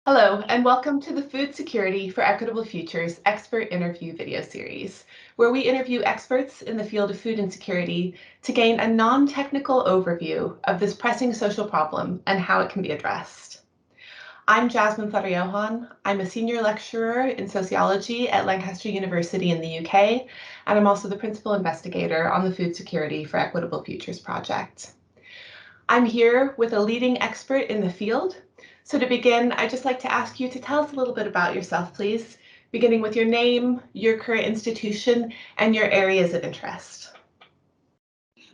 Hello, and welcome to the Food Security for Equitable Futures expert interview video series, where we interview experts in the field of food insecurity to gain a non-technical overview of this pressing social problem and how it can be addressed. I'm Jasmine Fledderjohann. I'm a senior lecturer in sociology at Lancaster University in the UK, and I'm also the principal investigator on the Food Security for Equitable Futures project. I'm here with a leading expert in the field. So to begin, I'd just like to ask you to tell us a little bit about yourself, please, beginning with your name, your current institution, and your areas of interest.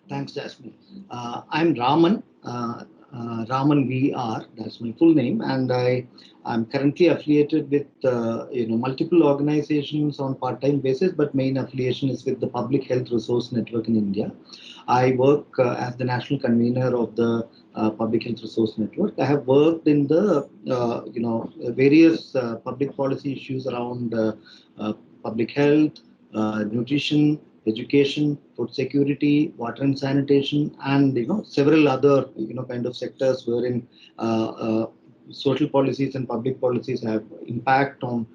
Thanks, Jasmine. I'm Raman, Raman VR, that's my full name, and I'm currently affiliated with multiple organizations on part-time basis, but main affiliation is with the Public Health Resource Network in India. I work as the National Convenor of the Public Health Resource Network. I have worked in the various public policy issues around public health, nutrition, education, food security, water and sanitation, and several other kind of sectors wherein social policies and public policies have impact on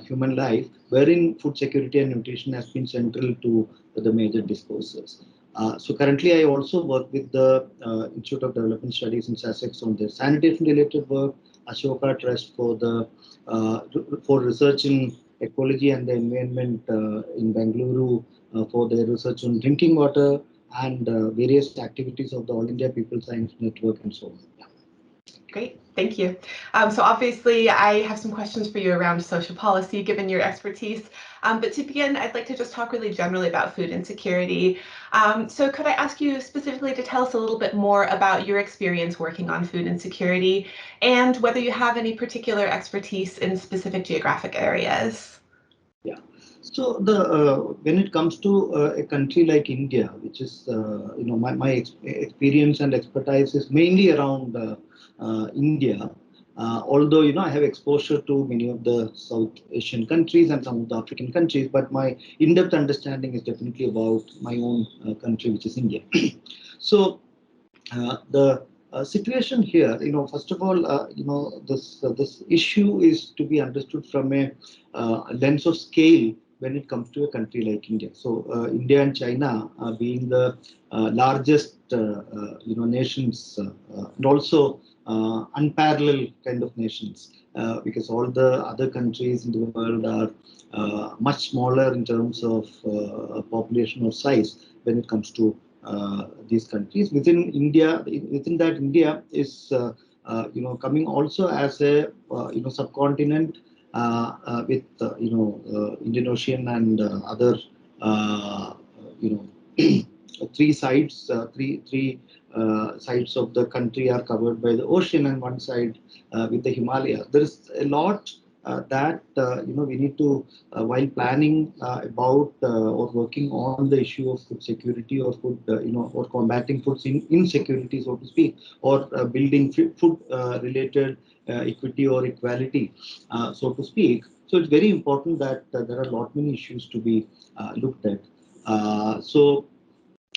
human life, wherein food security and nutrition has been central to the major discourses. So currently, I also work with the Institute of Development Studies in Sussex on the sanitation-related work, Ashoka Trust for the for research in ecology and the environment in Bengaluru for their research on drinking water, and various activities of the All India People Science Network and so on. Yeah. Great, thank you. So obviously I have some questions for you around social policy, given your expertise. But to begin, I'd like to just talk really generally about food insecurity. So could I ask you specifically to tell us a little bit more about your experience working on food insecurity and whether you have any particular expertise in specific geographic areas? Yeah. So when it comes to a country like India, which is my experience and expertise is mainly around India. Although I have exposure to many of the South Asian countries and some of the African countries, but my in-depth understanding is definitely about my own country, which is India. So the situation here, first of all, this issue is to be understood from a lens of scale when it comes to a country like India. So India and China being the largest nations and also unparalleled kind of nations, because all the other countries in the world are much smaller in terms of population or size when it comes to these countries. Within India, within that India is coming also as a subcontinent with Indian Ocean and other three sides, three sides of the country are covered by the ocean, and one side with the Himalaya. There is a lot that we need to while planning about or working on the issue of food security or food or combating food insecurity, so to speak, or building food related equity or equality, so to speak. So it's very important that there are a lot many issues to be looked at. So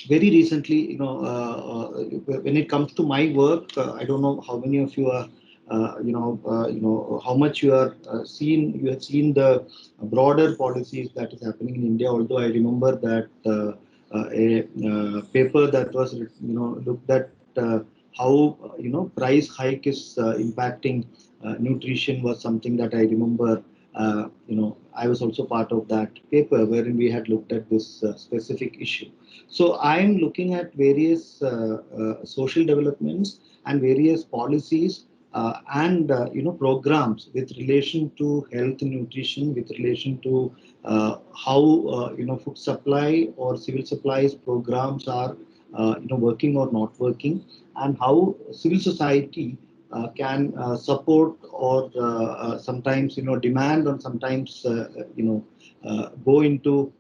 very recently, when it comes to my work, I don't know how many of you are, how much you are you have seen the broader policies that is happening in India. Although I remember that a paper that was, looked at how price hike is impacting nutrition was something that I remember. I was also part of that paper wherein we had looked at this specific issue. So I'm looking at various social developments and various policies and programs with relation to health and nutrition, with relation to how food supply or civil supplies programs are working or not working, and how civil society can support or sometimes demand, or sometimes go into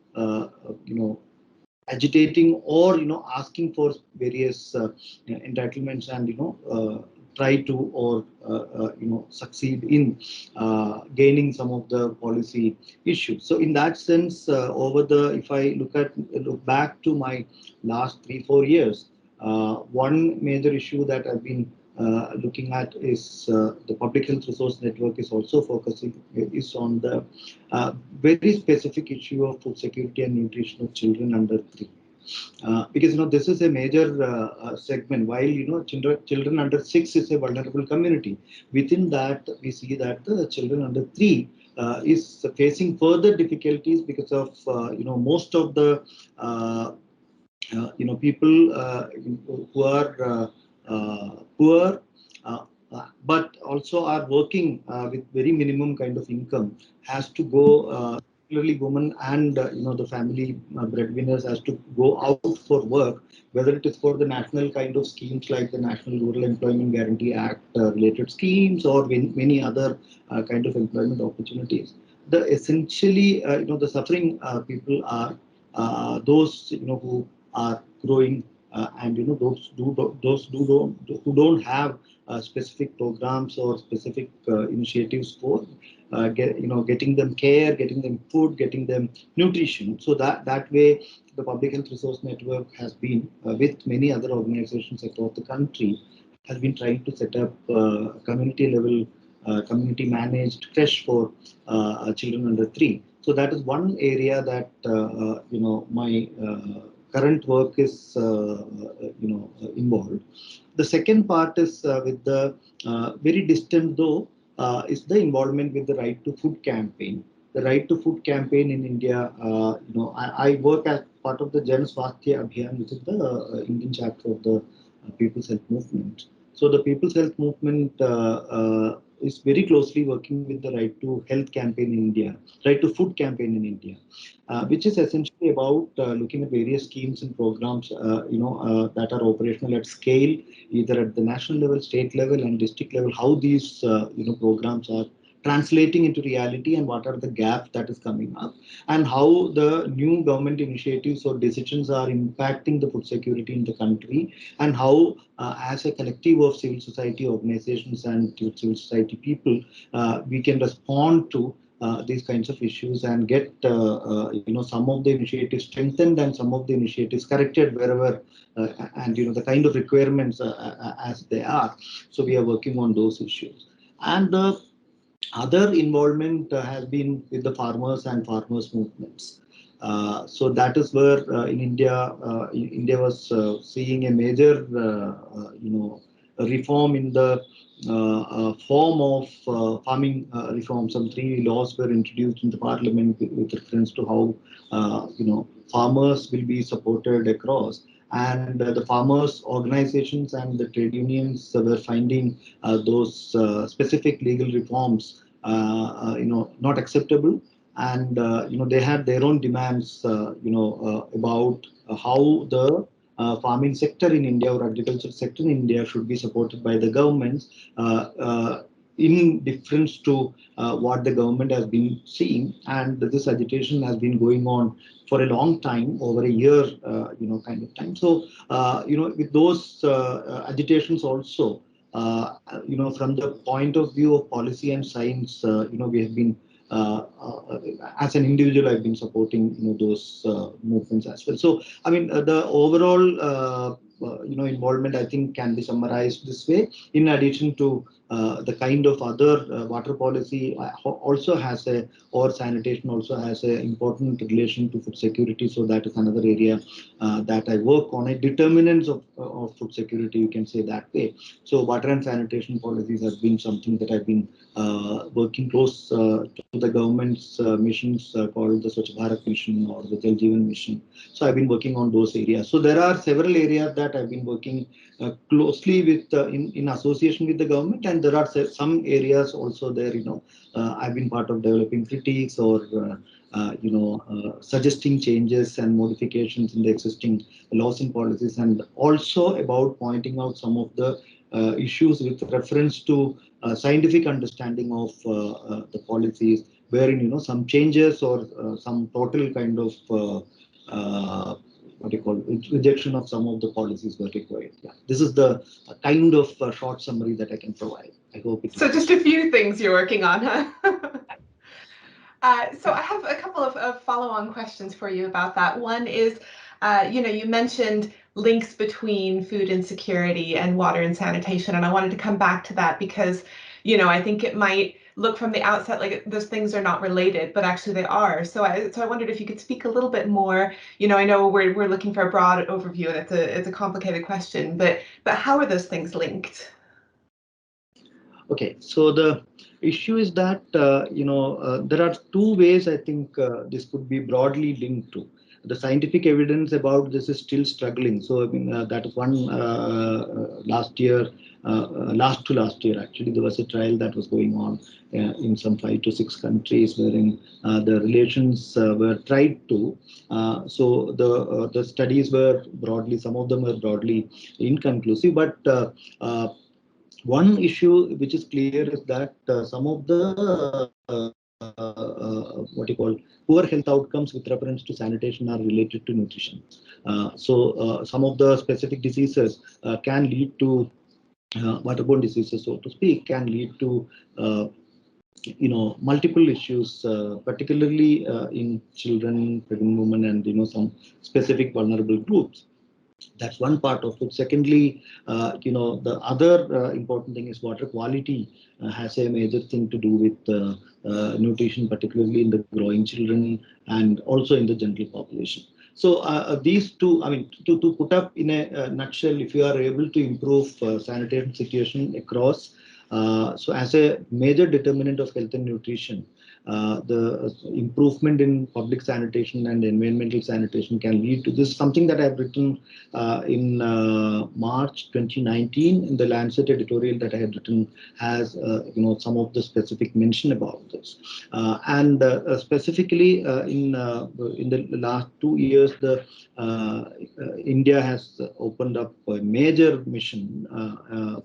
agitating or asking for various entitlements, and try to or succeed in gaining some of the policy issues. So in that sense, if I look back to my last 3-4 years, one major issue that I've been looking at is the public health resource network is also focusing is on the very specific issue of food security and nutrition of children under 3. Because this is a major segment. While children under 6 is a vulnerable community, within that we see that the children under 3 is facing further difficulties because of most of the people who are poor, but also are working with very minimum kind of income, has to go, particularly women and the family breadwinners, has to go out for work, whether it is for the national kind of schemes like the National Rural Employment Guarantee Act related schemes, or many other kind of employment opportunities. The essentially, the suffering people are those who are growing, and who don't have specific programs or specific initiatives for getting them care, getting them food, getting them nutrition. So that way the public health resource network has been with many other organizations across the country, has been trying to set up community level community managed fresh for children under 3. So that is one area that my current work is involved. The second part is with the very distant though is the involvement with the Right to Food campaign. The Right to Food campaign in India, I work as part of the Swachh Abhiyan, which is the Indian chapter of the People's Health Movement. So the People's Health Movement is very closely working with the Right to Health campaign in India, Right to Food campaign in India, which is essentially about looking at various schemes and programs, that are operational at scale, either at the national level, state level, and district level. How these programs are translating into reality, and what are the gaps that is coming up, and how the new government initiatives or decisions are impacting the food security in the country, and how as a collective of civil society organizations and civil society people, we can respond to these kinds of issues and get some of the initiatives strengthened and some of the initiatives corrected wherever, and the kind of requirements as they are. So we are working on those issues. And the other involvement has been with the farmers and farmers movements. So that is where in India, India was seeing a major, reform in the form of farming reform. Some 3 laws were introduced in the parliament with reference to how farmers will be supported across. And the farmers organizations and the trade unions were finding those specific legal reforms not acceptable, and they had their own demands about how the farming sector in India or agriculture sector in India should be supported by the governments, in difference to what the government has been seeing. And this agitation has been going on for a long time, over a year, kind of time. So, with those agitations also, from the point of view of policy and science, we have been, as an individual, I've been supporting, those movements as well. So, I mean, the overall, involvement, I think, can be summarized this way. In addition to the kind of other water policy also has or sanitation also has an important relation to food security. So that is another area that I work on, a determinants of food security, you can say that way. So water and sanitation policies has been something that I've been working close to the government's missions called the Swachh Bharat mission or the Jal Jeevan mission. So I've been working on those areas. So there are several areas that I've been working closely with in association with the government, and there are some areas also there. I've been part of developing critiques or suggesting changes and modifications in the existing laws and policies, and also about pointing out some of the issues with reference to scientific understanding of the policies, wherein some changes or some total kind of what do you call it, rejection of some of the policies were required. Yeah, this is the kind of short summary that I can provide. I hope it. So just a few things you're working on, huh? So I have a couple of follow-on questions for you about that. One is, you mentioned links between food insecurity and water and sanitation. And I wanted to come back to that because, I think it might look from the outset like those things are not related, but actually they are. So I wondered if you could speak a little bit more. I know we're looking for a broad overview, and it's a complicated question, but how are those things linked? Okay, so the issue is that there are two ways I think this could be broadly linked to. The scientific evidence about this is still struggling. So I mean that is one last year, last year actually there was a trial that was going on in some 5 to 6 countries wherein the relations were tried to. So the studies were broadly, some of them were broadly inconclusive, but one issue which is clear is that some of the what you call poor health outcomes with reference to sanitation are related to nutrition. So some of the specific diseases can lead to waterborne diseases, so to speak, can lead to multiple issues, particularly in children, pregnant women, and some specific vulnerable groups. That's one part of it. Secondly, the other important thing is water quality has a major thing to do with nutrition, particularly in the growing children and also in the general population. So these two, I mean, to put up in a nutshell, if you are able to improve sanitation situation across, so as a major determinant of health and nutrition, the improvement in public sanitation and environmental sanitation can lead to this. Something that I've written in March 2019 in the Lancet editorial that I had written has some of the specific mention about this. And specifically in the last 2 years, the India has opened up a major mission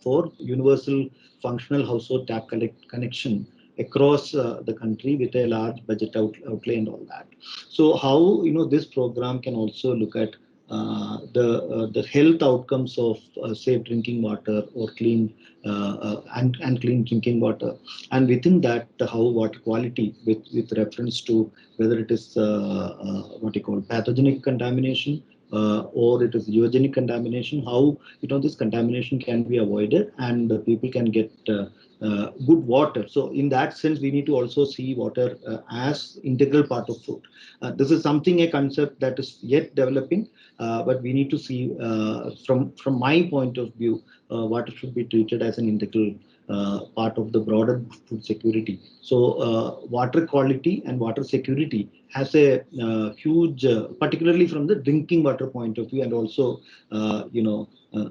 for universal functional household tap connection across the country with a large budget outlay and all that. So how this program can also look at the health outcomes of safe drinking water or clean and clean drinking water, and within that how water quality with reference to whether it is what you call pathogenic contamination or it is eugenic contamination, how this contamination can be avoided and people can get good water. So in that sense, we need to also see water as integral part of food. This is something, a concept that is yet developing, but we need to see from my point of view, water should be treated as an integral part of the broader food security. So water quality and water security has a huge, particularly from the drinking water point of view and also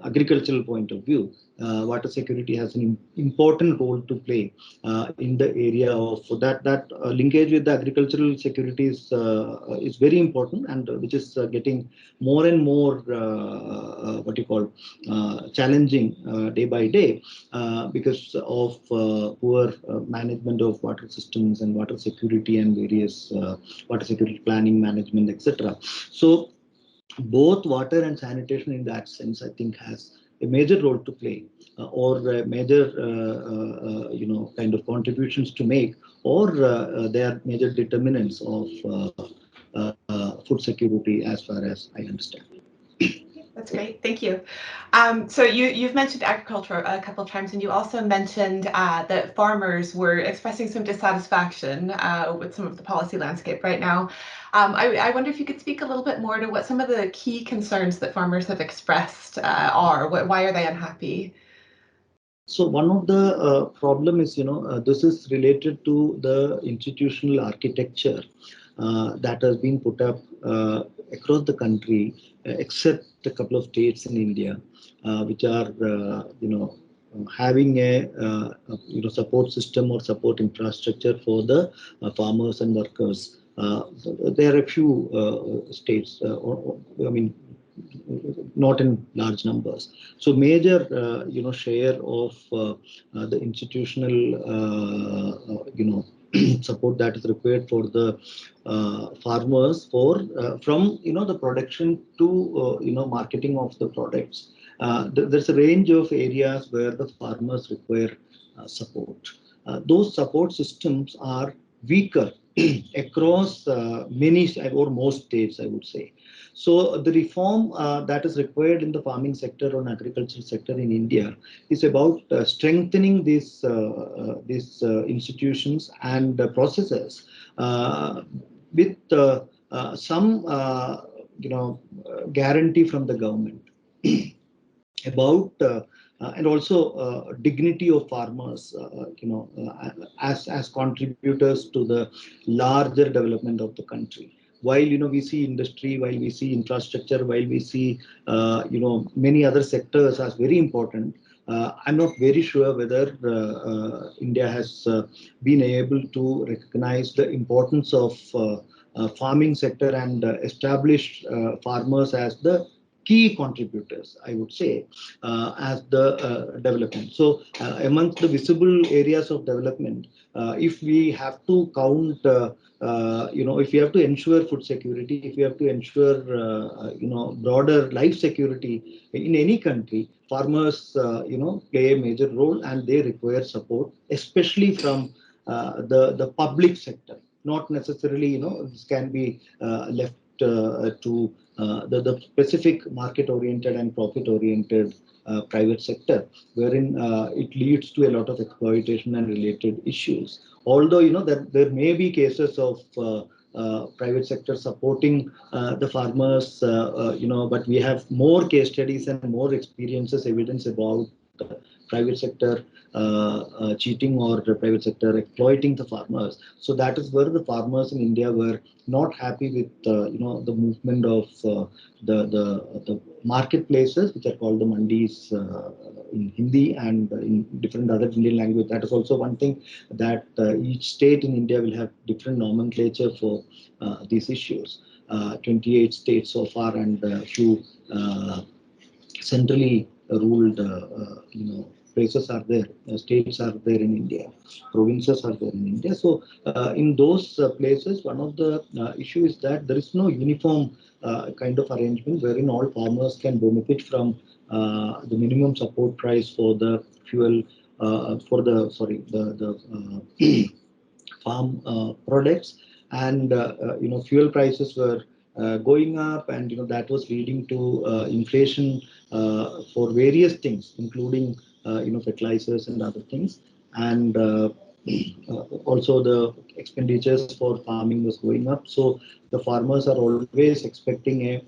agricultural point of view. Water security has an important role to play in the area of that linkage with the agricultural security is very important, and which is getting more and more what you call challenging day by day because of poor management of water systems and water security and various water security planning, management, etc. So both water and sanitation in that sense, I think, has a major role to play or major kind of contributions to make, or they are major determinants of food security as far as I understand. That's great. Thank you. So you've mentioned agriculture a couple of times, and you also mentioned that farmers were expressing some dissatisfaction with some of the policy landscape right now. I wonder if you could speak a little bit more to what some of the key concerns that farmers have expressed are. Why are they unhappy? So one of the problem is, this is related to the institutional architecture that has been put up across the country, except a couple of states in India, which are, having a support system or support infrastructure for the farmers and workers. There are a few states, I mean, not in large numbers. So major, share of the institutional, support that is required for the farmers for from the production to marketing of the products. There's a range of areas where the farmers require support. Those support systems are weaker across many or most states, I would say. So the reform that is required in the farming sector or agricultural sector in India is about strengthening these institutions and processes with some guarantee from the government about and also dignity of farmers, as contributors to the larger development of the country. While we see industry, while we see infrastructure, while we see many other sectors as very important, I'm not very sure whether India has been able to recognize the importance of farming sector and establish farmers as the key contributors, I would say, as the development. So, amongst the visible areas of development, if we have to count, if we have to ensure food security, if we have to ensure, broader life security in any country, farmers, play a major role and they require support, especially from the public sector. Not necessarily, this can be left to the specific market-oriented and profit-oriented private sector, wherein it leads to a lot of exploitation and related issues. Although that there may be cases of private sector supporting the farmers, but we have more case studies and more experiences, evidence about private sector cheating or the private sector exploiting the farmers. So that is where the farmers in India were not happy with the movement of the marketplaces, which are called the mandis in Hindi and in different other Indian language. That is also one thing, that each state in India will have different nomenclature for these issues. 28 states so far, and a few centrally ruled, places are there, states are there in India, provinces are there in India. So in those places, one of the issue is that there is no uniform kind of arrangement wherein all farmers can benefit from the minimum support price for the fuel, for the sorry the farm products, and fuel prices were going up, and that was leading to inflation for various things, including fertilizers and other things, and also the expenditures for farming was going up. So the farmers are always expecting a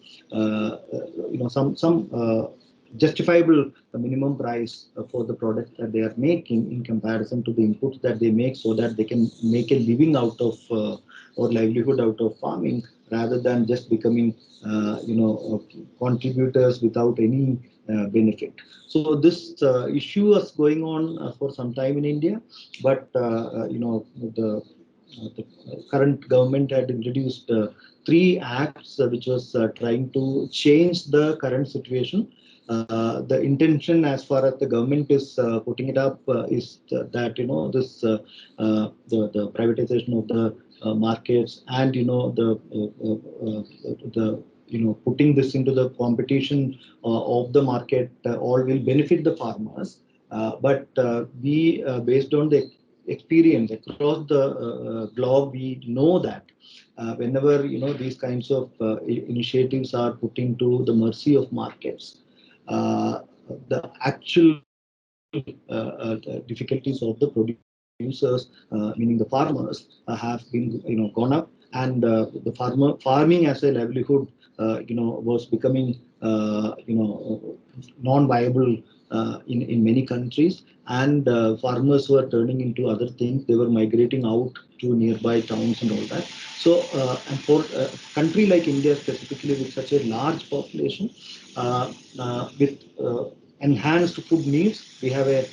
some justifiable minimum price for the product that they are making in comparison to the inputs that they make, so that they can make a living out of or livelihood out of farming, rather than just becoming contributors without any benefit. So this issue was going on for some time in India, but the current government had introduced three acts which was trying to change the current situation. The intention, as far as the government is putting it up, is that this the privatization of the markets, and the putting this into the competition of the market, all will benefit the farmers. But we, based on the experience across the globe, we know that whenever these kinds of initiatives are put into the mercy of markets, the actual difficulties of the producers, meaning the farmers, have been gone up, and the farming as a livelihood was becoming non-viable in many countries, and farmers were turning into other things. They were migrating out to nearby towns and all that. So and for a country like India specifically, with such a large population, with enhanced food needs, we have a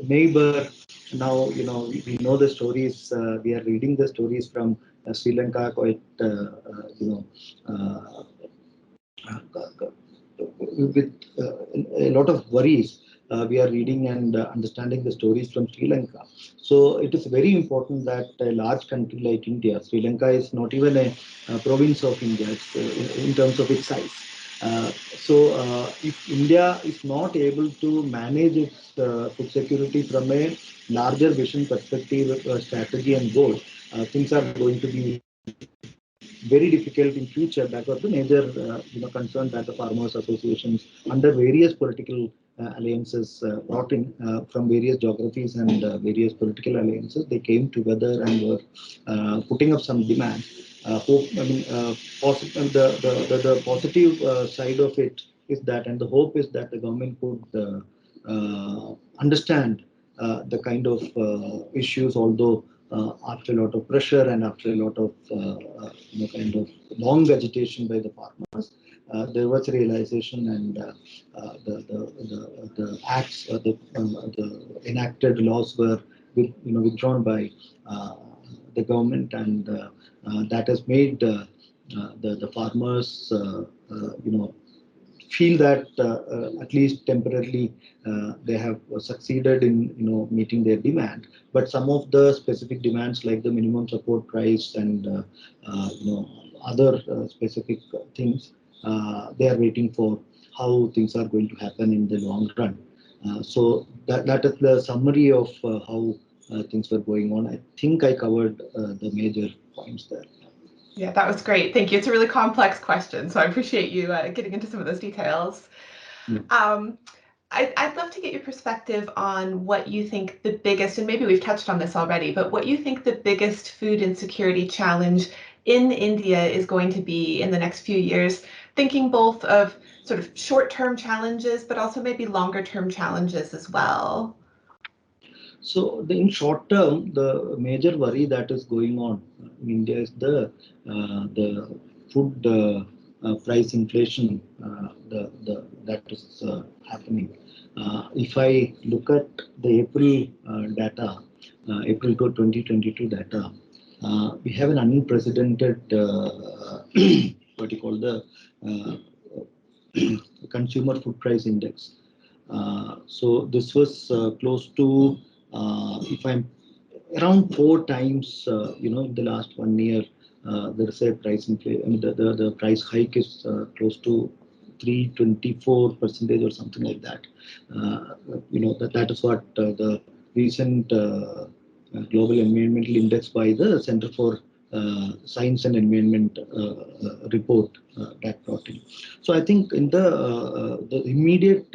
neighbor now. We know the stories. We are reading the stories from Sri Lanka quite with a lot of worries. We are reading and understanding the stories from Sri Lanka. So it is very important that a large country like India, Sri Lanka is not even a province of India, it's, in terms of its size. If India is not able to manage its food security from a larger vision perspective, strategy and goal, things are going to be very difficult in future. That was the major concern that the farmers associations under various political alliances brought in from various geographies and various political alliances. They came together and were putting up some demand. The positive side of it is that, and the hope is that the government could understand the kind of issues, although after a lot of pressure and after a lot of kind of long agitation by the farmers, there was realization, and the acts, the enacted laws were withdrawn by the government, and that has made the farmers feel that at least temporarily they have succeeded in meeting their demand. But some of the specific demands like the minimum support price and other specific things, they are waiting for how things are going to happen in the long run. That is the summary of how things were going on. I think I covered the major points there. Yeah, that was great. Thank you. It's a really complex question, so I appreciate you getting into some of those details. Yeah. I'd love to get your perspective on what you think the biggest, and maybe we've touched on this already, but what you think the biggest food insecurity challenge in India is going to be in the next few years, thinking both of sort of short-term challenges, but also maybe longer-term challenges as well. So, in short term, the major worry that is going on in India is the food price inflation that is happening. If I look at the April data, April to 2022 data, we have an unprecedented what you call the consumer food price index. So this was close to, if I'm around 4 times, in the last 1 year, there is a price inflation. I mean, the price hike is close to 324% or something like that. That is what the recent global environmental index by the Center for Science and Environment report that brought in. So I think in the immediate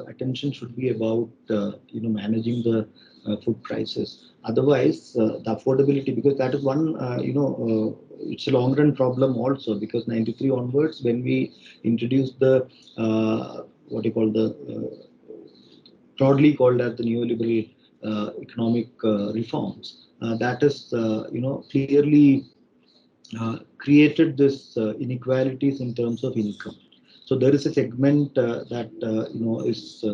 attention should be about managing the food prices. Otherwise, the affordability, because that is one it's a long run problem also, because 93 onwards, when we introduced the what you call the broadly called as the neoliberal economic reforms, that is clearly created this inequalities in terms of income. So there is a segment that is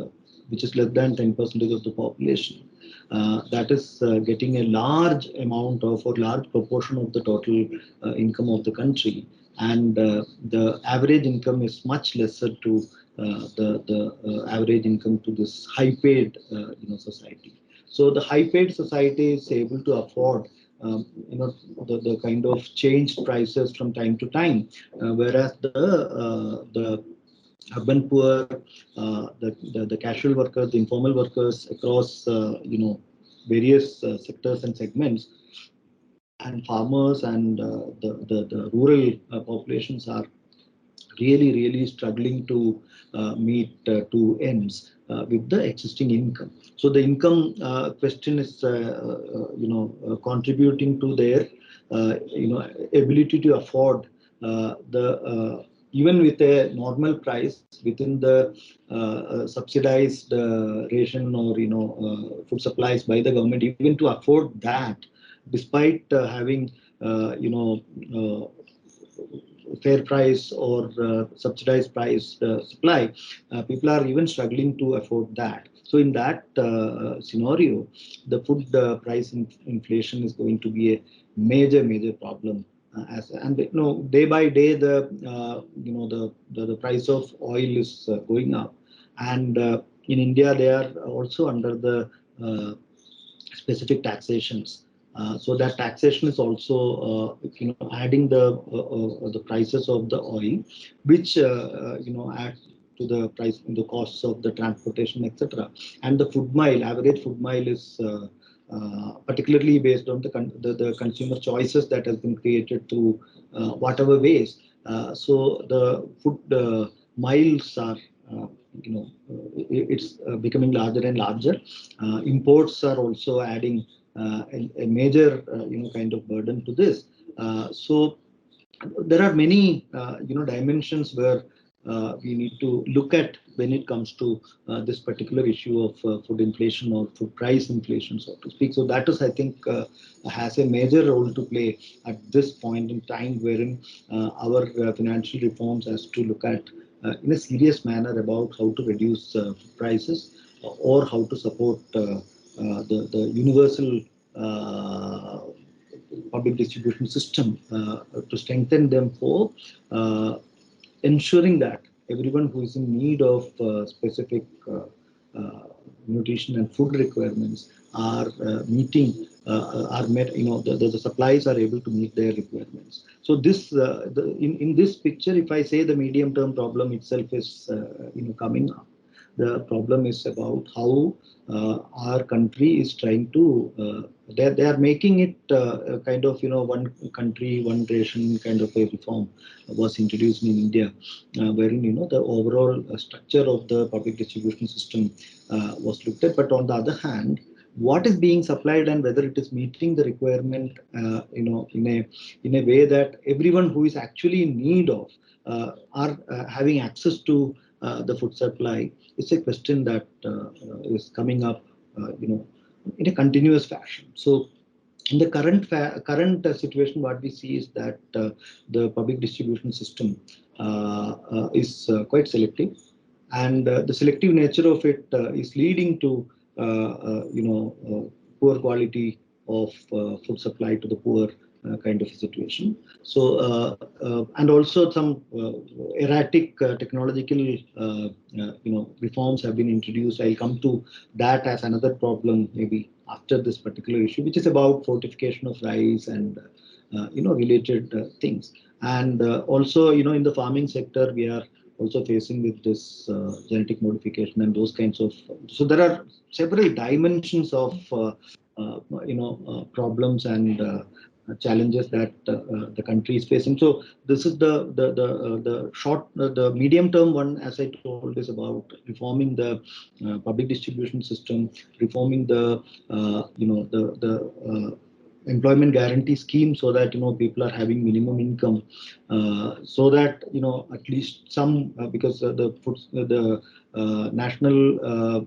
which is less than 10% of the population, that is getting a large amount of, or large proportion of the total income of the country, and the average income is much lesser to the average income to this high paid society. So the high paid society is able to afford the kind of changed prices from time to time, whereas the urban poor, the casual workers, the informal workers across various sectors and segments, and farmers and the rural populations are really struggling to meet two ends with the existing income. So the income question is contributing to their ability to afford the even with a normal price within the subsidized ration or food supplies by the government, even to afford that, despite having fair price or subsidized price supply, people are even struggling to afford that. So in that scenario, the food price inflation is going to be a major problem. And day by day, the price of oil is going up, and in India they are also under the specific taxations. So that taxation is also adding the prices of the oil, which add to the price, the costs of the transportation, etc. And the food mile, average food mile is particularly based on the consumer choices that has been created through whatever ways. So the food miles are it's becoming larger and larger. Imports are also adding a major kind of burden to this. So there are many dimensions where we need to look at when it comes to this particular issue of food inflation or food price inflation, so to speak. So that is, I think, has a major role to play at this point in time, wherein our financial reforms has to look at in a serious manner about how to reduce food prices or how to support the universal public distribution system to strengthen them for ensuring that everyone who is in need of specific nutrition and food requirements are meeting are met. The supplies are able to meet their requirements. So this in this picture, if I say the medium term problem itself is coming up, the problem is about how our country is trying to they are making it kind of one country one ration kind of a reform was introduced in India, wherein the overall structure of the public distribution system was looked at. But on the other hand, what is being supplied and whether it is meeting the requirement in a way that everyone who is actually in need of are having access to the food supply, is a question that is coming up in a continuous fashion. So in the current situation, what we see is that the public distribution system is quite selective, and the selective nature of it is leading to poor quality of food supply to the poor kind of a situation. So and also some erratic technological reforms have been introduced. I'll come to that as another problem maybe after this particular issue, which is about fortification of rice and related things. And also in the farming sector, we are also facing with this genetic modification and those kinds of. So there are several dimensions of problems and challenges that the country is facing. So this is the short, the medium term one, as I told, is about reforming the public distribution system, reforming the employment guarantee scheme, so that people are having minimum income, so that at least some because the National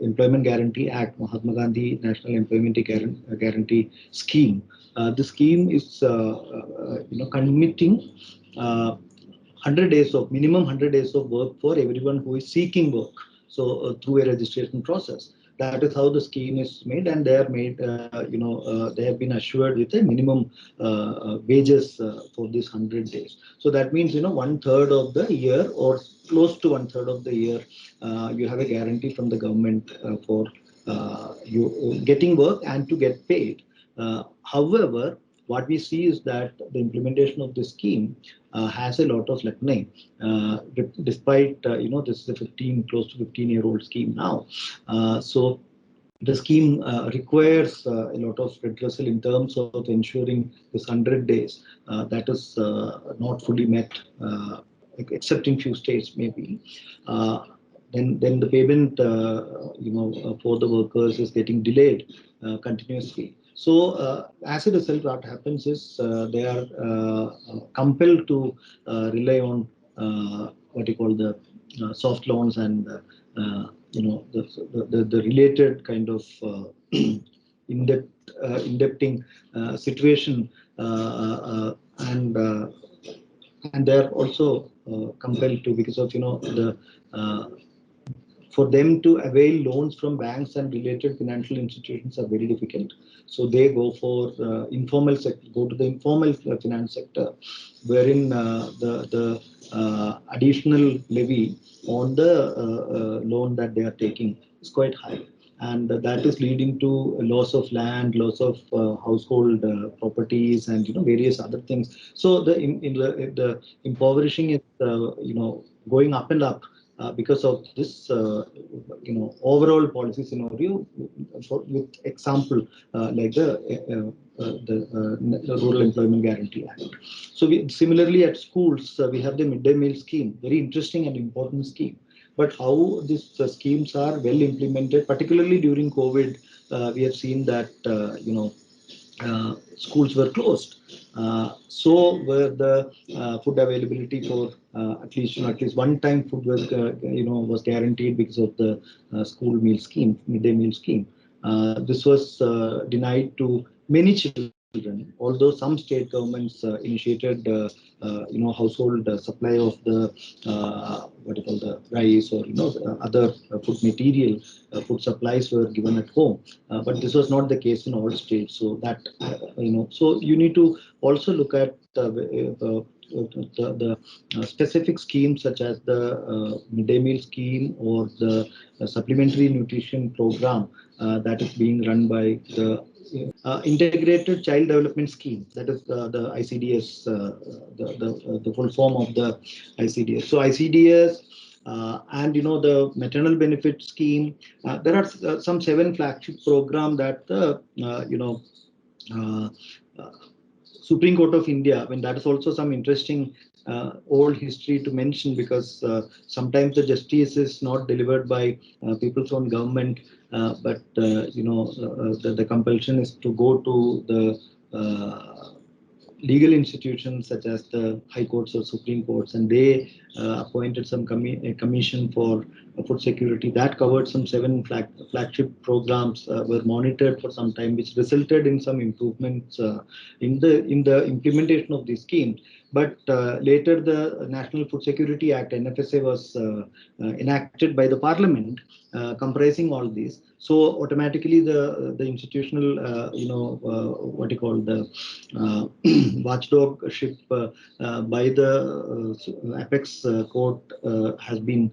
Employment Guarantee Act, Mahatma Gandhi National Employment Guarantee Scheme, the scheme is committing 100 days of minimum 100 days of work for everyone who is seeking work. So through a registration process, that is how the scheme is made, and they are made. They have been assured with a minimum wages for this 100 days. So that means 1/3 of the year, or close to 1/3 of the year, you have a guarantee from the government for you getting work and to get paid. However, what we see is that the implementation of this scheme has a lot of lacunae, despite this is a close to 15-year-old scheme now. So the scheme requires a lot of redressal in terms of ensuring this 100 days that is not fully met, except in few states maybe. Then the payment for the workers is getting delayed continuously. So as a result, what happens is they are compelled to rely on what you call the soft loans and the related kind of indebting situation, and they are also compelled to, because of the for them to avail loans from banks and related financial institutions are very difficult. So they go for informal sector, go to the informal finance sector, wherein the additional levy on the loan that they are taking is quite high. and that is leading to loss of land, loss of household properties, and various other things. So the impoverishing is going up and up because of this overall policy scenario. With example like the Rural Employment Guarantee Act. So similarly at schools we have the midday meal scheme, very interesting and important scheme. But how these schemes are well implemented, particularly during COVID, we have seen that schools were closed. So were the food availability for at least one time food was guaranteed because of the school meal scheme, midday meal scheme. This was denied to many children, although some state governments initiated household supply of the what you call the rice or other food material. Food supplies were given at home, but this was not the case in all states. So that so you need to also look at the specific schemes such as the midday meal scheme or the supplementary nutrition program that is being run by the Integrated Child Development Scheme, that is the ICDS, the full form of the ICDS. So ICDS and the maternal benefit scheme. There are some 7 flagship program that the uh, uh, Supreme Court of India. I mean, that is also some interesting old history to mention, because sometimes the justice is not delivered by people's own government, but the compulsion is to go to the legal institutions such as the high courts or supreme courts, and they appointed some commission for food security that covered some 7 flagship programs, were monitored for some time, which resulted in some improvements in the implementation of these schemes. But later the National Food Security Act, NFSA, was enacted by the Parliament, comprising all these. So automatically the institutional what you call the watchdogship by the apex court has been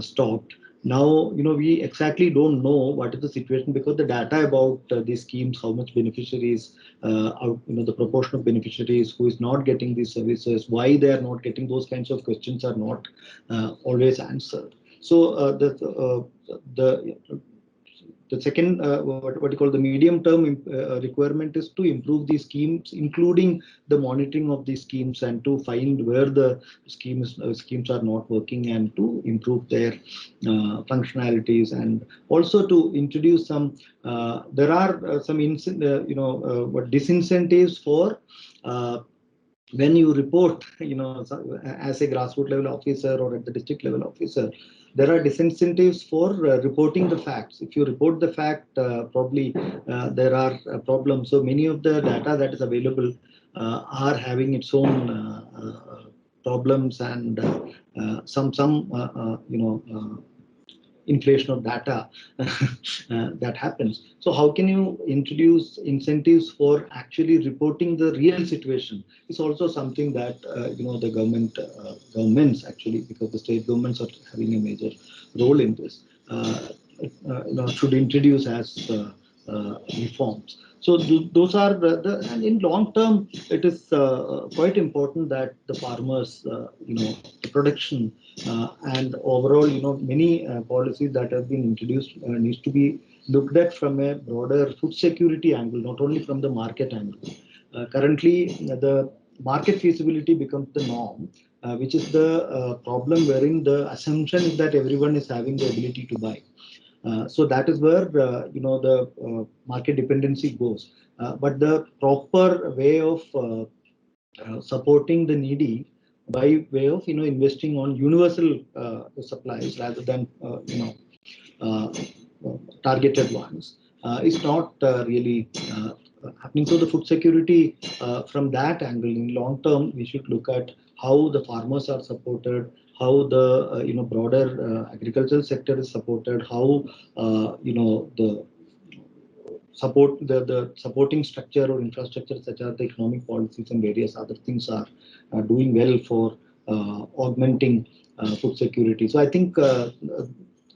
stopped. Now we exactly don't know what is the situation, because the data about these schemes, how much beneficiaries, the proportion of beneficiaries who is not getting these services, why they are not getting, those kinds of questions are not always answered. So the second, what you call the medium term requirement is to improve these schemes, including the monitoring of these schemes, and to find where the schemes are not working, and to improve their functionalities, and also to introduce some. There are some disincentives for. When you report, as a grassroots level officer or at the district level officer, there are disincentives for reporting the facts. If you report the fact, probably there are problems. So many of the data that is available are having its own problems, and inflation of data that happens. So how can you introduce incentives for actually reporting the real situation? It's also something that the governments actually, because the state governments are having a major role in this, should introduce as reforms. So those are and in long term, it is quite important that the farmers, the production and overall, many policies that have been introduced needs to be looked at from a broader food security angle, not only from the market angle. Currently, the market feasibility becomes the norm, which is the problem wherein the assumption is that everyone is having the ability to buy. So that is where the market dependency goes. But the proper way of supporting the needy by way of investing on universal supplies rather than uh, targeted ones is not really happening. So the food security from that angle, in long term, we should look at how the farmers are supported, how the broader agricultural sector is supported, how the the supporting structure or infrastructure such as the economic policies and various other things are doing well for augmenting food security. So I think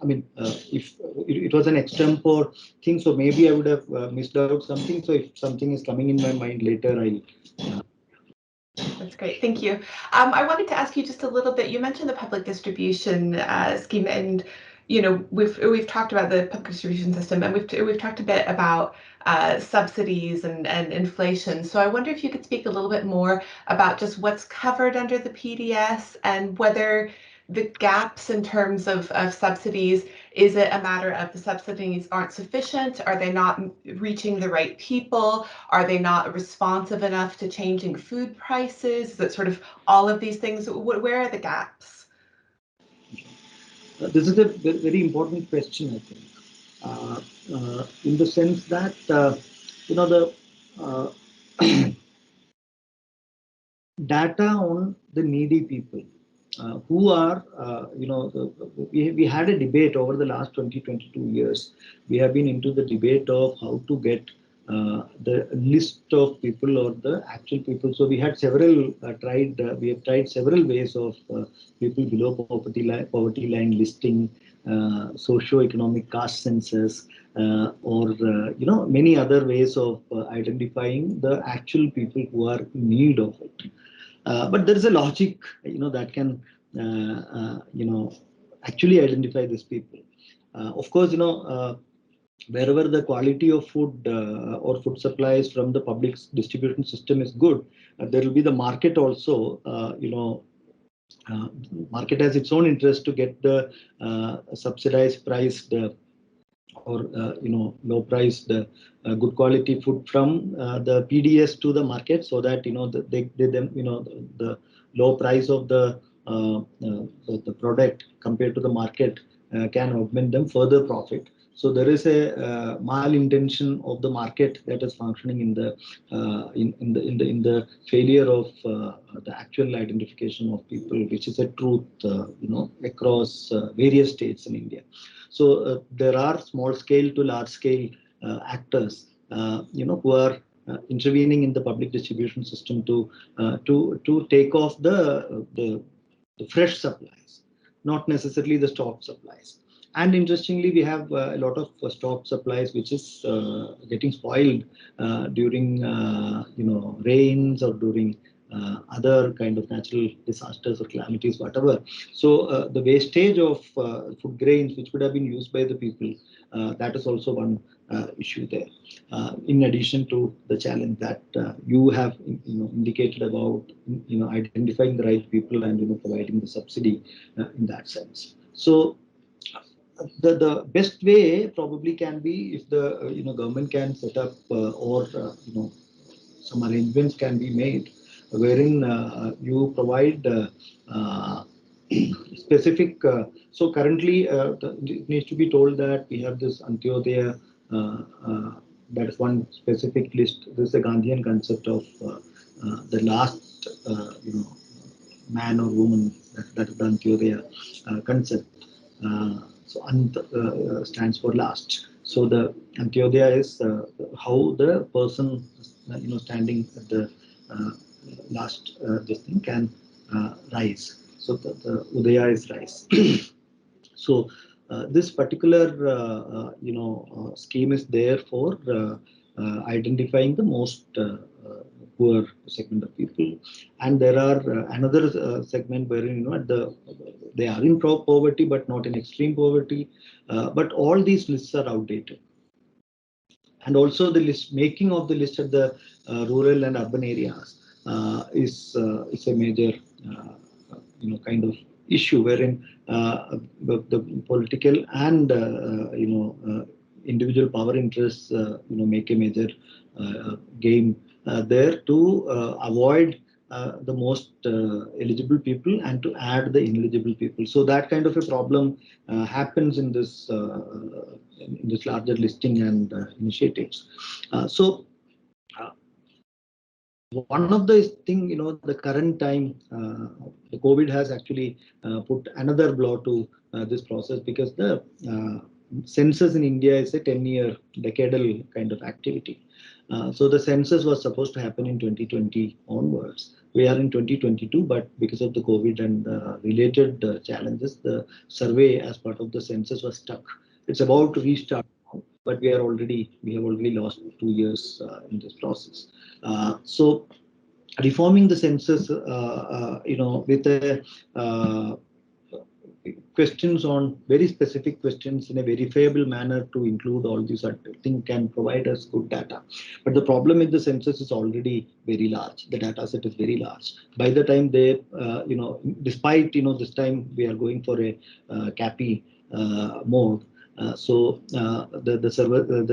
I mean, if it was an extempore thing, so maybe I would have missed out something. So if something is coming in my mind later, I'll. That's great. Thank you. I wanted to ask you just a little bit. You mentioned the public distribution scheme, and we've talked about the public distribution system, and we've talked a bit about subsidies and inflation. So I wonder if you could speak a little bit more about just what's covered under the PDS and whether the gaps in terms of subsidies, is it a matter of the subsidies aren't sufficient? Are they not reaching the right people? Are they not responsive enough to changing food prices? Is it sort of all of these things? Where are the gaps? This is a very important question, I think, in the sense that the data on the needy people who are, we had a debate over the last 22 years. We have been into the debate of how to get the list of people or the actual people. So we had several we have tried several ways of people below poverty line listing, socio-economic caste census, or many other ways of identifying the actual people who are in need of it. But there is a logic, that can, actually identify these people. Of course, wherever the quality of food or food supplies from the public distribution system is good, there will be the market also. Market has its own interest to get the subsidized priced or low priced good quality food from the PDS to the market, so that the low price of the product compared to the market can augment them further profit. So there is a malintention of the market that is functioning in the failure of the actual identification of people, which is a truth across various states in India. So there are small scale to large scale actors, who are intervening in the public distribution system to take off the fresh supplies, not necessarily the stock supplies. And interestingly, we have a lot of stock supplies which is getting spoiled during rains or during other kind of natural disasters or calamities, whatever. So the wastage of food grains which would have been used by the people, that is also one issue there. In addition to the challenge that you have indicated about identifying the right people and providing the subsidy in that sense. So the best way probably can be if the government can set up or some arrangements can be made wherein you provide specific. So currently, it needs to be told that we have this Antyodaya. That is one specific list. This is a Gandhian concept of the last, man or woman. That is the Antyodaya concept. So Ant stands for last. So the Antyodaya is how the person, standing at the last this thing can rise. So the Udaya is rise. So this particular scheme is there for identifying the most poor segment of people, and there are another segment wherein they are in poverty but not in extreme poverty, but all these lists are outdated. And also the list making of the list at the rural and urban areas is a major kind of issue wherein the political and individual power interests make a major game there to avoid the most eligible people and to add the ineligible people. So that kind of a problem happens in this larger listing and initiatives. So one of the thing, the current time, the COVID has actually put another blow to this process, because the census in India is a 10-year decadal kind of activity. So the census was supposed to happen in 2020 onwards. We are in 2022, but because of the COVID and related challenges, the survey as part of the census was stuck. It's about to restart now, but we have already lost 2 years in this process. So reforming the census, with a questions on very specific questions in a verifiable manner to include all these, I think can provide us good data. But the problem with the census is already very large. The data set is very large. By the time they, despite, this time we are going for a CAPI mode. The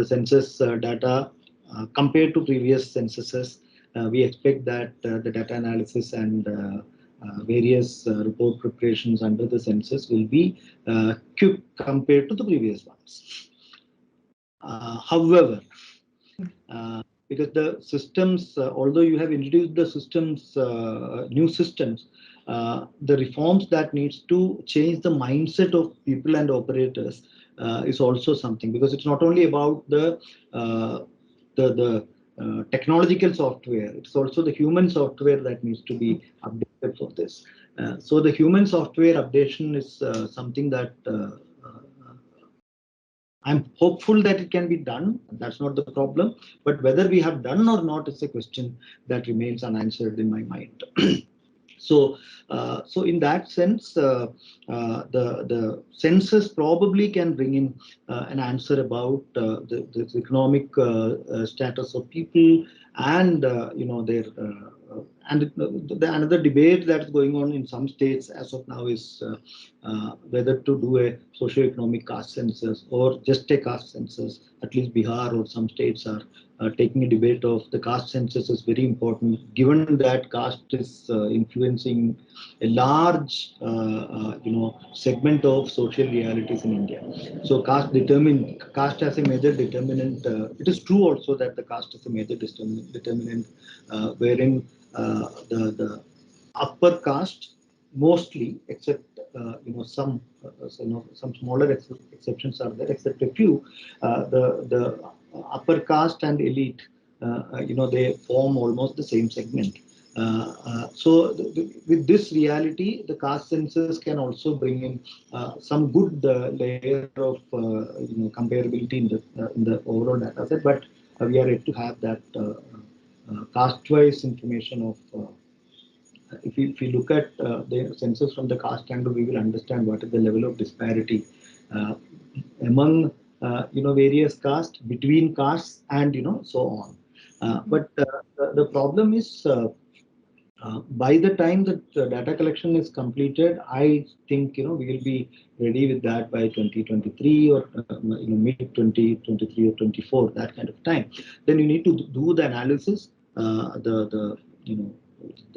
census data compared to previous censuses, we expect that the data analysis and various report preparations under the census will be quick compared to the previous ones. However, because the systems, although you have introduced the systems, new systems, the reforms that needs to change the mindset of people and operators is also something, because it's not only about the technological software, it's also the human software that needs to be updated for this. So the human software updation is something that I'm hopeful that it can be done. That's not the problem. But whether we have done or not is a question that remains unanswered in my mind. So in that sense, the census probably can bring in an answer about the economic status of people, and their another debate that's going on in some states as of now is whether to do a socio-economic caste census or just a caste census. At least Bihar or some states are taking a debate of the caste census is very important, given that caste is influencing a large segment of social realities in India. So caste as a major determinant. It is true also that the caste is a major determinant, wherein the upper caste mostly, except some some smaller exceptions are there, except a few, the upper caste and elite, they form almost the same segment. With this reality, the caste census can also bring in some good layer of comparability in the overall data set, but we are yet to have that caste-wise information of. If you look at the census from the caste angle, we will understand what is the level of disparity among various castes, between castes, and so on. But the problem is by the time that data collection is completed, I think we will be ready with that by 2023 or mid 2023 or 24, that kind of time. Then you need to do the analysis, the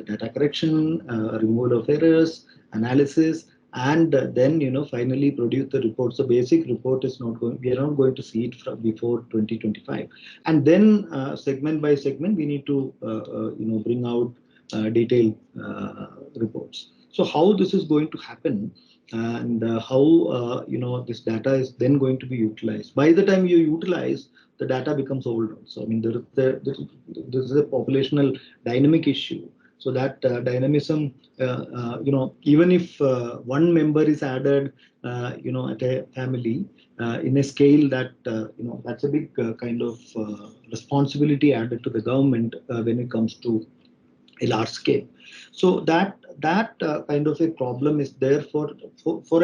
data correction, removal of errors, analysis, and then finally produce the report. So basic report is not going. We are not going to see it from before 2025, and then segment by segment we need to bring out detailed reports. So how this is going to happen, and how this data is then going to be utilized. By the time you utilize, the data becomes old. So I mean, there is a populational dynamic issue. So that dynamism, even if one member is added, at a family in a scale that that's a big kind of responsibility added to the government when it comes to a large scale. So that kind of a problem is there for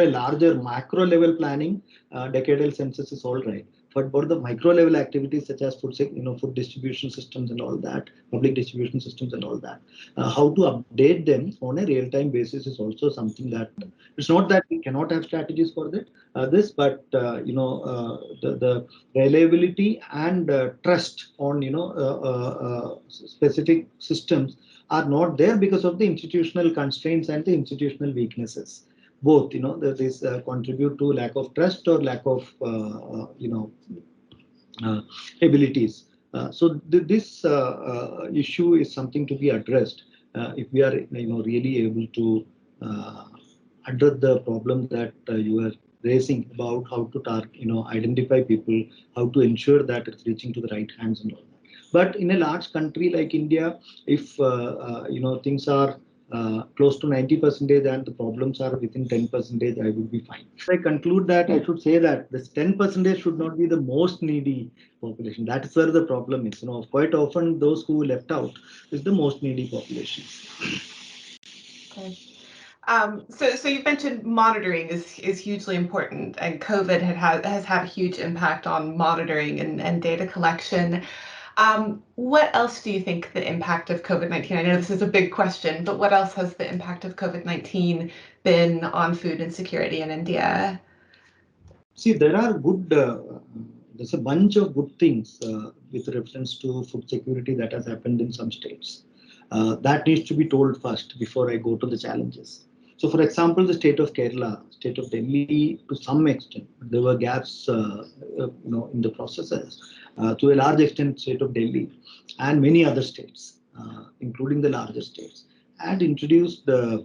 a larger macro level planning. Decadal census is all right, but for the micro level activities such as food distribution systems and all that, public distribution systems and all that, how to update them on a real time basis is also something that it's not that we cannot have strategies for that but the reliability and trust on specific systems are not there because of the institutional constraints and the institutional weaknesses. Both, this contribute to lack of trust or lack of, abilities. So this issue is something to be addressed if we are, really able to address the problem that you are raising about how to identify people, how to ensure that it's reaching to the right hands and all that. But in a large country like India, if things are close to 90% and the problems are within 10%, I would be fine. If I conclude that, I should say that this 10% should not be the most needy population. That is where the problem is. Quite often those who left out is the most needy population. Okay. So you mentioned monitoring is hugely important, and COVID has had a huge impact on monitoring and data collection. What else do you think the impact of COVID-19? I know this is a big question, but what else has the impact of COVID-19 been on food insecurity in India? See, there's a bunch of good things with reference to food security that has happened in some states. That needs to be told first before I go to the challenges. So, for example, the state of Kerala, state of Delhi, to some extent, there were gaps, in the processes. To a large extent, state of Delhi and many other states, including the larger states, had introduced uh,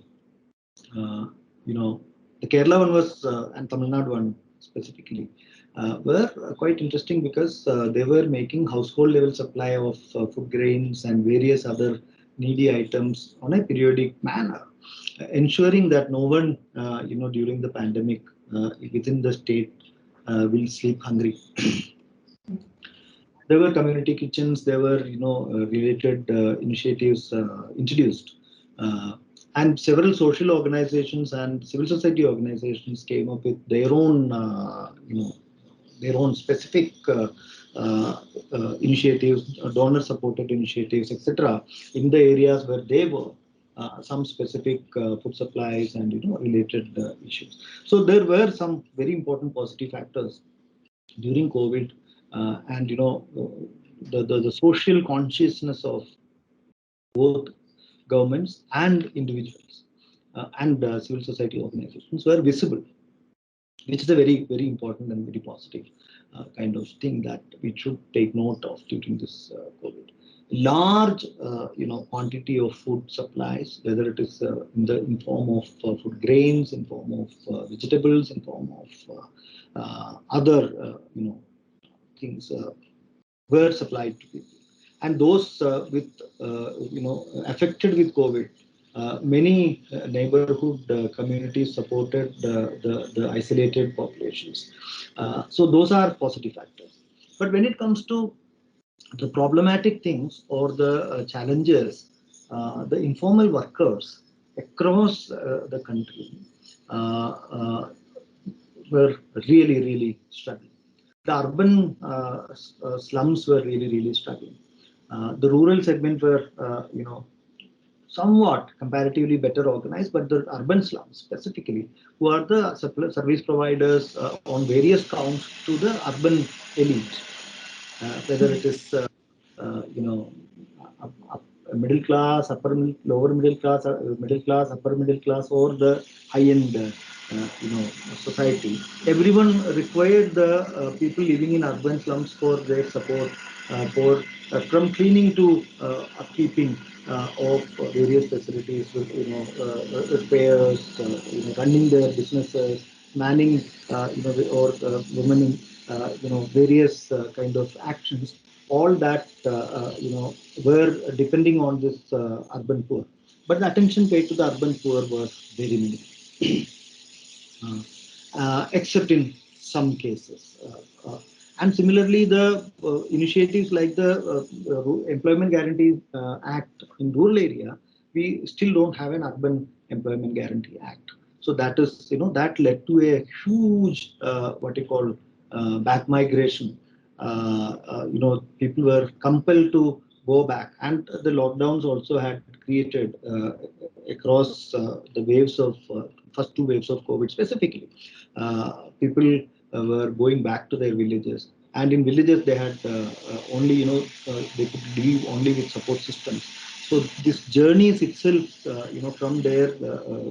you know, the Kerala one was and Tamil Nadu one specifically were quite interesting because they were making household level supply of food grains and various other needy items on a periodic manner, ensuring that no one, during the pandemic within the state will sleep hungry. There were community kitchens, there were related initiatives introduced, and several social organizations and civil society organizations came up with their own their own specific initiatives, donor supported initiatives, etc., in the areas where they were. Some specific food supplies and related issues. So there were some very important positive factors during COVID, and the social consciousness of both governments and individuals and civil society organizations were visible, which is a very important and very positive kind of thing that we should take note of during this COVID. Large, quantity of food supplies, whether it is in form of food grains, in form of vegetables, in form of other, things were supplied to people, and those with affected with COVID. Many neighborhood communities supported the isolated populations. So those are positive factors. But when it comes to the problematic things or the challenges, the informal workers across the country uh, uh, were really struggling. The urban slums were really struggling. The rural segment were, somewhat comparatively better organized, but the urban slums specifically, who are the service providers on various counts to the urban elite, whether it is middle class, lower middle class, upper middle class, or the high end, society. Everyone required the people living in urban slums for their support, for from cleaning to upkeeping of various facilities, with repairs, running their businesses, manning, or women in various kind of actions. All that were depending on this urban poor, but the attention paid to the urban poor was very minimal, except in some cases. And similarly, the initiatives like the Employment Guarantee Act in rural area, we still don't have an Urban Employment Guarantee Act. So that is, that led to a huge, what you call, back migration. People were compelled to go back, and the lockdowns also had created across the waves of first two waves of COVID specifically. People were going back to their villages, and in villages they had only they could live only with support systems. So this journeys itself, from their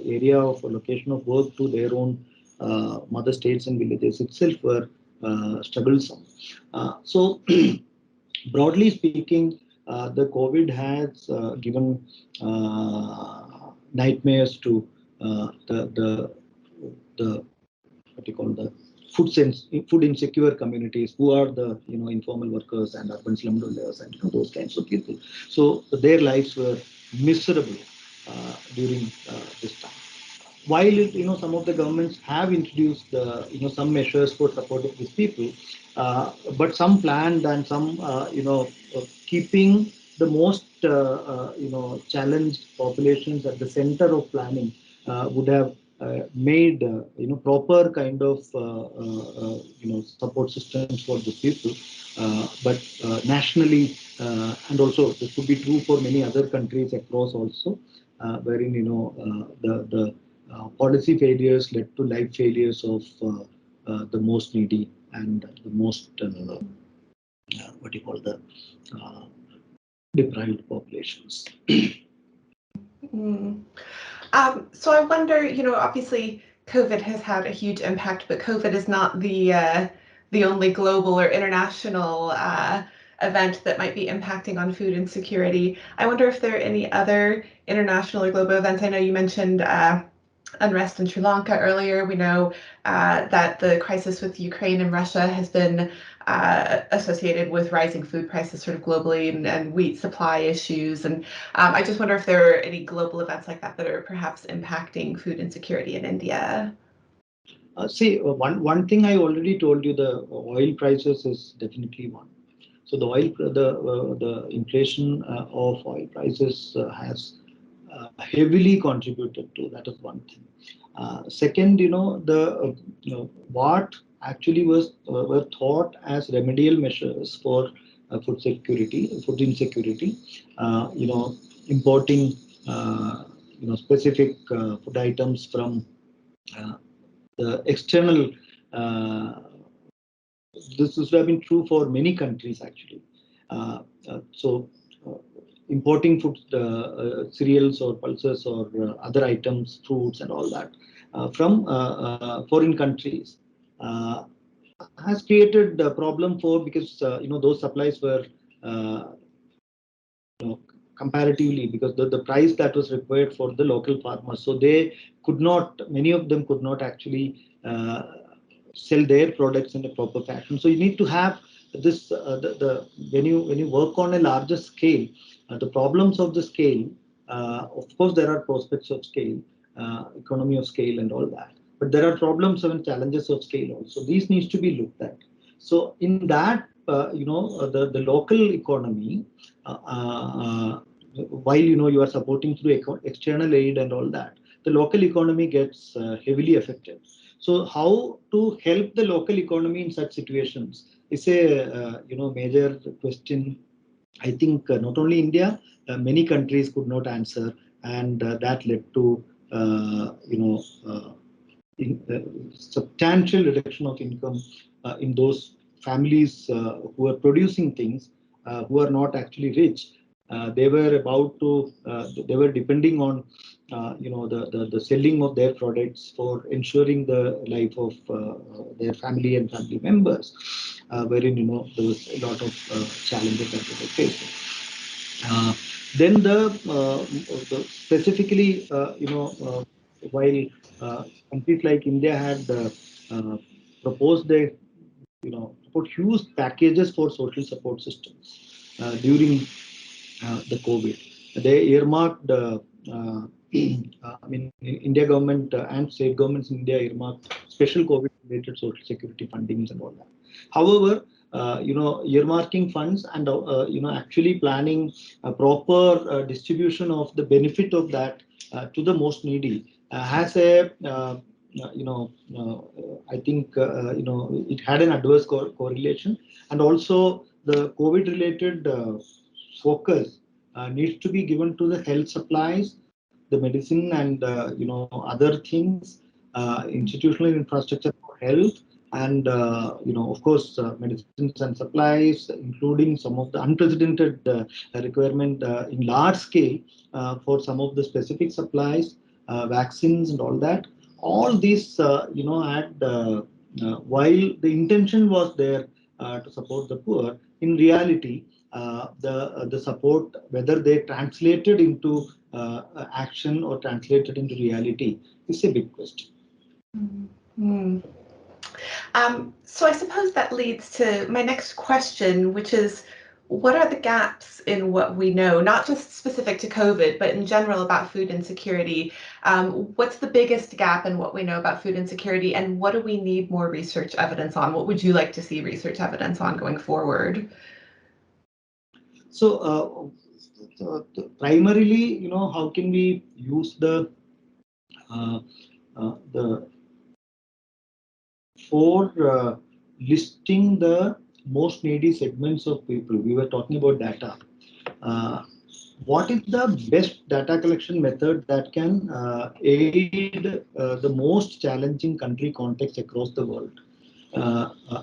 area of location of work to their own mother states and villages itself were strugglesome. So broadly speaking, the COVID has given nightmares to the what you call the food insecure communities, who are the informal workers and urban slum dwellers and those kinds of people. So their lives were miserable during this time. While some of the governments have introduced some measures for supporting these people, but some planned and some keeping the most challenged populations at the center of planning would have made proper kind of support systems for the people, but nationally, and also this could be true for many other countries across also, wherein the policy failures led to life failures of the most needy and the most what do you call the deprived populations. Mm. So I wonder, obviously COVID has had a huge impact, but COVID is not the only global or international event that might be impacting on food insecurity. I wonder if there are any other international or global events. I know you mentioned unrest in Sri Lanka earlier. We know that the crisis with Ukraine and Russia has been associated with rising food prices sort of globally, and wheat supply issues. And I just wonder if there are any global events like that that are perhaps impacting food insecurity in India. See, one thing I already told you, the oil prices is definitely one. So the inflation of oil prices has heavily contributed to that is one thing. Second, what actually were thought as remedial measures for food insecurity, importing specific food items from the external. This has been true for many countries actually. So importing food, cereals or pulses or other items, fruits and all that from foreign countries has created a problem for, because those supplies were comparatively, because the price that was required for the local farmers, so they could not, many of them could not actually sell their products in a proper fashion. So you need to have this when you work on a larger scale, the problems of the scale, of course there are prospects of scale, economy of scale and all that, but there are problems and challenges of scale also. These needs to be looked at. So in that the local economy, while you are supporting through external aid and all that, the local economy gets heavily affected. So how to help the local economy in such situations is a major question. I think not only India, many countries could not answer, and that led to substantial reduction of income in those families who are producing things, who are not actually rich. They were about to, they were depending on, the selling of their products for ensuring the life of their family and family members, wherein, there was a lot of challenges that they were facing. Then the specifically, while countries like India had proposed put huge packages for social support systems during the COVID. They earmarked, I mean, India government and state governments in India earmarked special COVID-related social security fundings and all that. However, earmarking funds and actually planning a proper distribution of the benefit of that to the most needy has a I think it had an adverse correlation, and also the COVID-related focus needs to be given to the health supplies, the medicine, and other things, institutional infrastructure for health, and of course medicines and supplies, including some of the unprecedented requirement in large scale for some of the specific supplies, vaccines and all that. All these had while the intention was there to support the poor, in reality the support, whether they translated into action or translated into reality, is a big question. Mm-hmm. So I suppose that leads to my next question, which is, what are the gaps in what we know, not just specific to COVID, but in general about food insecurity? What's the biggest gap in what we know about food insecurity, and what do we need more research evidence on? What would you like to see research evidence on going forward? Primarily, how can we use uh, the for listing the most needy segments of people? We were talking about data. Uh, what is the best data collection method that can aid the most challenging country context across the world?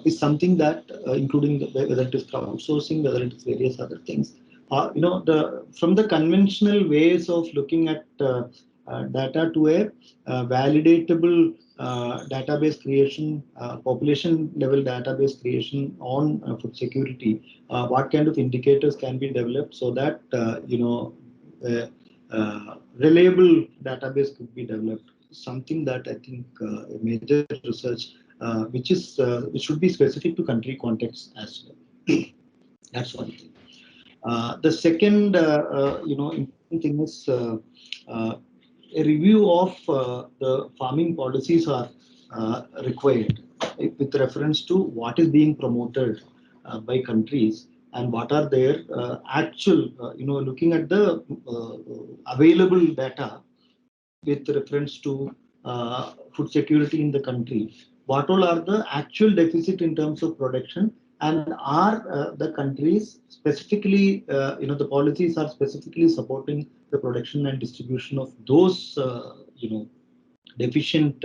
Is something that, including whether it is crowdsourcing, whether it is various other things. From the conventional ways of looking at data to a validatable database creation, population level database creation on food security. What kind of indicators can be developed so that reliable database could be developed? Something that I think a major research which should be specific to country context as well. That's one thing. The second, important thing is a review of the farming policies are required with reference to what is being promoted by countries and what are their actual, looking at the available data with reference to food security in the country. What all are the actual deficit in terms of production, and are the countries specifically, the policies are specifically supporting the production and distribution of those, deficient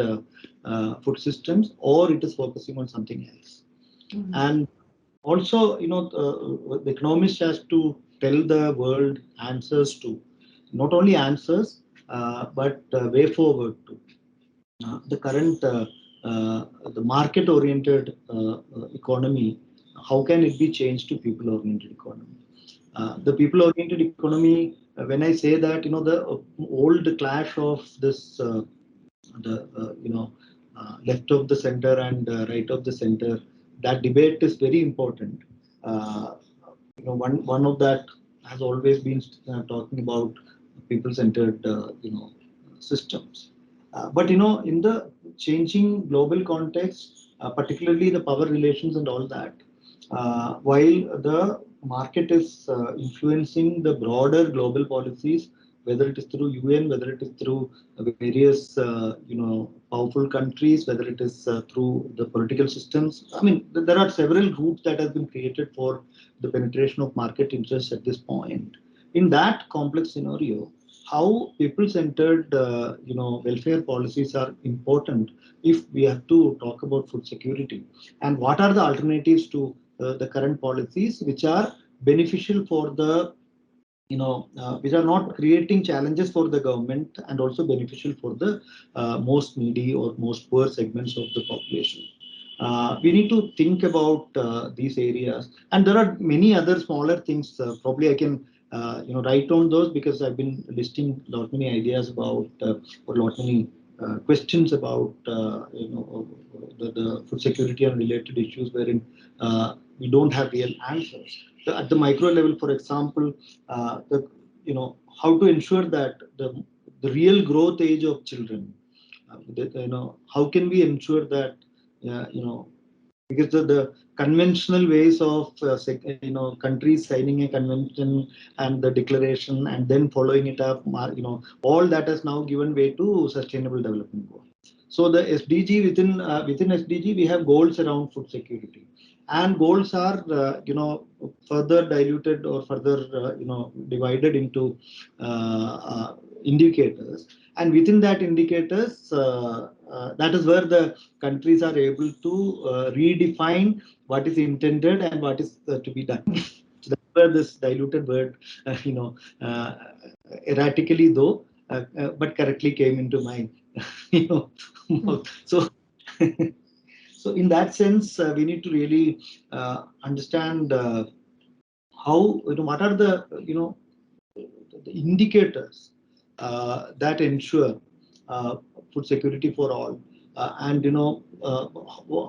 food systems, or it is focusing on something else. Mm-hmm. And also, the economist has to tell the world answers to, not only answers, but way forward to the current the market-oriented economy. How can it be changed to people-oriented economy? The people-oriented economy. When I say that, the old clash of this, left of the center and right of the center. That debate is very important. One of that has always been talking about people-centered, systems. But in the changing global context, particularly the power relations and all that, while the market is influencing the broader global policies, whether it is through UN, whether it is through various, powerful countries, whether it is through the political systems. I mean, there are several routes that have been created for the penetration of market interests at this point. In that complex scenario, how people-centered, welfare policies are important if we have to talk about food security, and what are the alternatives to the current policies which are beneficial for the, which are not creating challenges for the government and also beneficial for the most needy or most poor segments of the population. We need to think about these areas, and there are many other smaller things. Probably I can, write on those, because I've been listing a lot many ideas about or a lot many questions about the food security and related issues wherein we don't have real answers. At the micro level, for example, how to ensure that the real growth age of children, how can we ensure that, because the conventional ways of countries signing a convention and the declaration and then following it up, all that has now given way to sustainable development goals. So the SDG, within SDG we have goals around food security, and goals are further diluted or further divided into indicators, and within that indicators, that is where the countries are able to redefine what is intended and what is to be done. So that's where this diluted word, erratically though, but correctly came into my, so. So in that sense, we need to really understand how, what are the indicators that ensure food security for all. and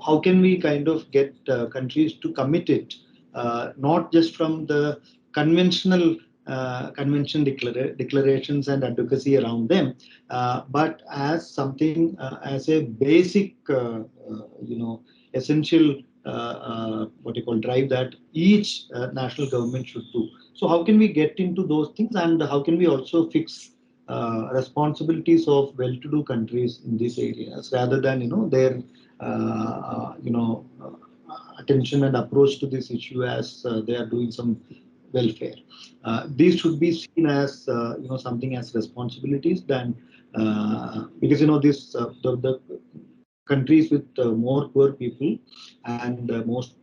how can we kind of get countries to commit it, not just from the conventional declarations and advocacy around them, but as something as a basic essential what you call drive that each national government should do. So how can we get into those things, and how can we also fix responsibilities of well-to-do countries in these areas, rather than their attention and approach to this issue as they are doing some welfare. These should be seen as something as responsibilities than because this the countries with more poor people and most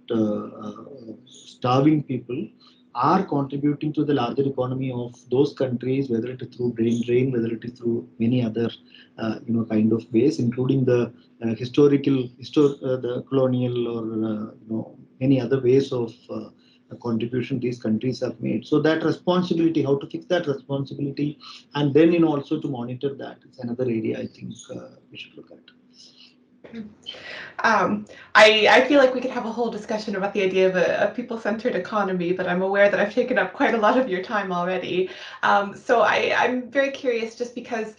starving people are contributing to the larger economy of those countries, whether it is through brain drain, whether it is through many other kind of ways, including the the colonial or many other ways of contribution these countries have made. So that responsibility, how to fix that responsibility, and then also to monitor that, is another area I think we should look at. I feel like we could have a whole discussion about the idea of a people-centered economy, but I'm aware that I've taken up quite a lot of your time already. So I'm very curious, just because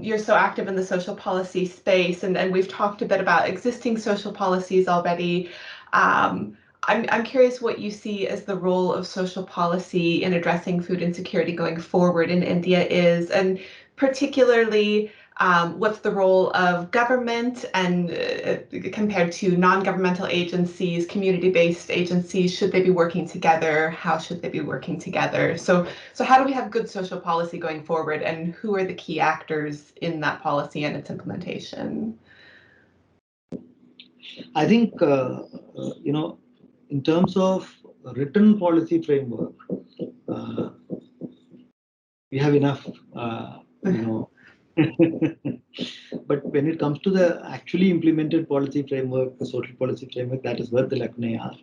you're so active in the social policy space, and we've talked a bit about existing social policies already. I'm curious what you see as the role of social policy in addressing food insecurity going forward in India is, and particularly what's the role of government and compared to non-governmental agencies, community-based agencies? Should they be working together? How should they be working together? So how do we have good social policy going forward, and who are the key actors in that policy and its implementation? I think, in terms of written policy framework, we have enough, but when it comes to the actually implemented policy framework, the social policy framework, that is where the lacunae are.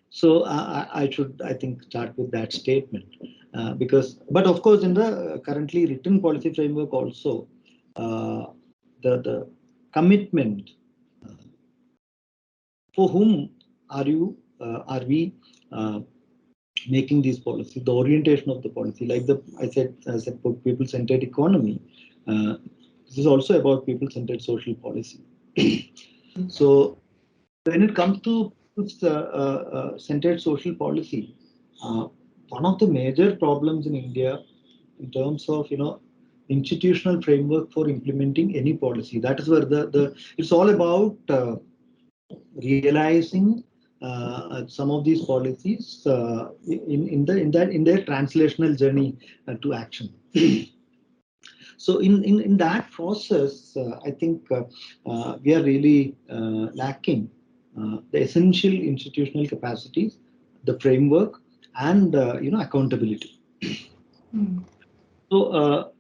So I should, I think, start with that statement, but of course, in the currently written policy framework also, the commitment, for whom are we making these policies, the orientation of the policy, like I said people-centered economy. This is also about people-centered social policy. So when it comes to centered social policy, one of the major problems in India in terms of institutional framework for implementing any policy, that is where it's all about realizing some of these policies in their translational journey to action. So in that process, I think we are really lacking the essential institutional capacities, the framework, and accountability. So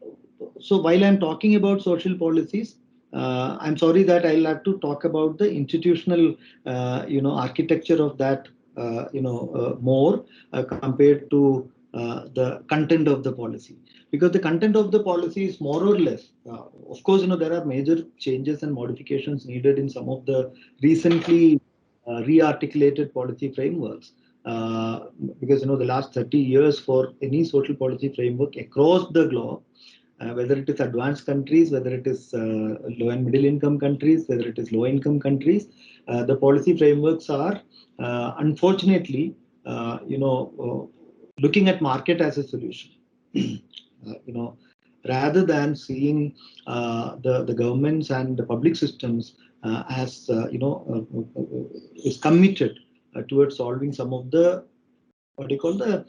while I'm talking about social policies, I'm sorry that I'll have to talk about the institutional architecture of that more compared to the content of the policy, because the content of the policy is more or less, of course, there are major changes and modifications needed in some of the recently re-articulated policy frameworks, because the last 30 years for any social policy framework across the globe, whether it is advanced countries, whether it is low and middle income countries, whether it is low income countries, the policy frameworks are unfortunately looking at market as a solution. Rather than seeing the governments and the public systems as is committed towards solving some of the what do you call the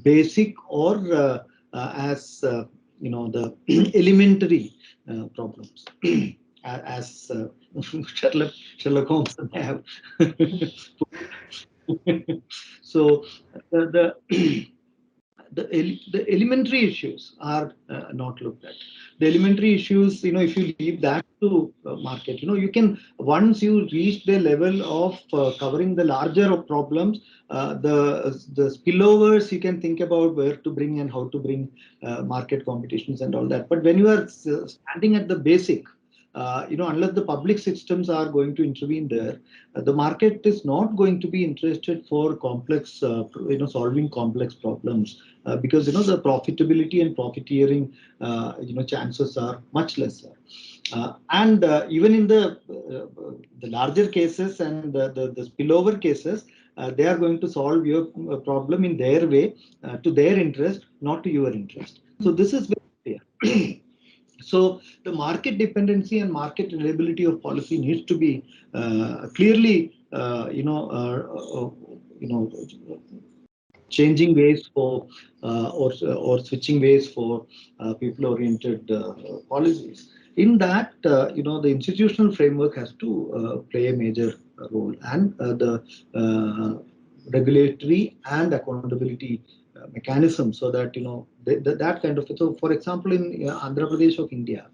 basic or as the elementary problems, as Sherlock Holmes may have. So the the elementary issues are not looked at. The elementary issues, if you leave that to market, you can, once you reach the level of covering the larger problems, the spillovers, you can think about where to bring and how to bring market competitions and all that. But when you are standing at the basic, unless the public systems are going to intervene there, the market is not going to be interested for complex, solving complex problems, because the profitability and profiteering, chances are much lesser. And even in the larger cases and the spillover cases, they are going to solve your problem in their way, to their interest, not to your interest. So this is very clear. So the market dependency and market reliability of policy needs to be clearly, changing ways for or switching ways for people-oriented policies. In that, the institutional framework has to play a major role, and the regulatory and accountability mechanism, so that that kind of. So, for example, in Andhra Pradesh of India,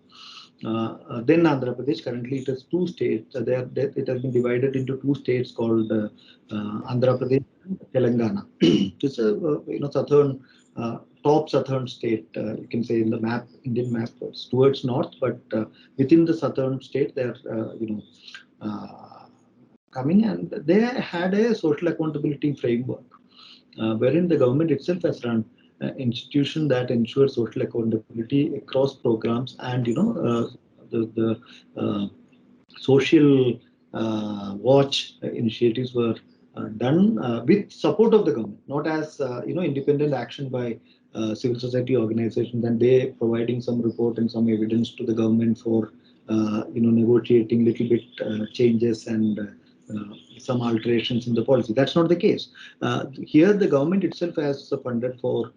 then Andhra Pradesh, currently it is two states. It has been divided into two states called Andhra Pradesh and Telangana. It's a southern, top southern state. You can say in the map, Indian map, it's towards north, but within the southern state, they're coming, and they had a social accountability framework, wherein the government itself has run institution that ensures social accountability across programs, and the social watch initiatives were done with support of the government, not as independent action by civil society organizations, and they providing some report and some evidence to the government for negotiating little bit changes and some alterations in the policy. That's not the case. Here, the government itself has funded for,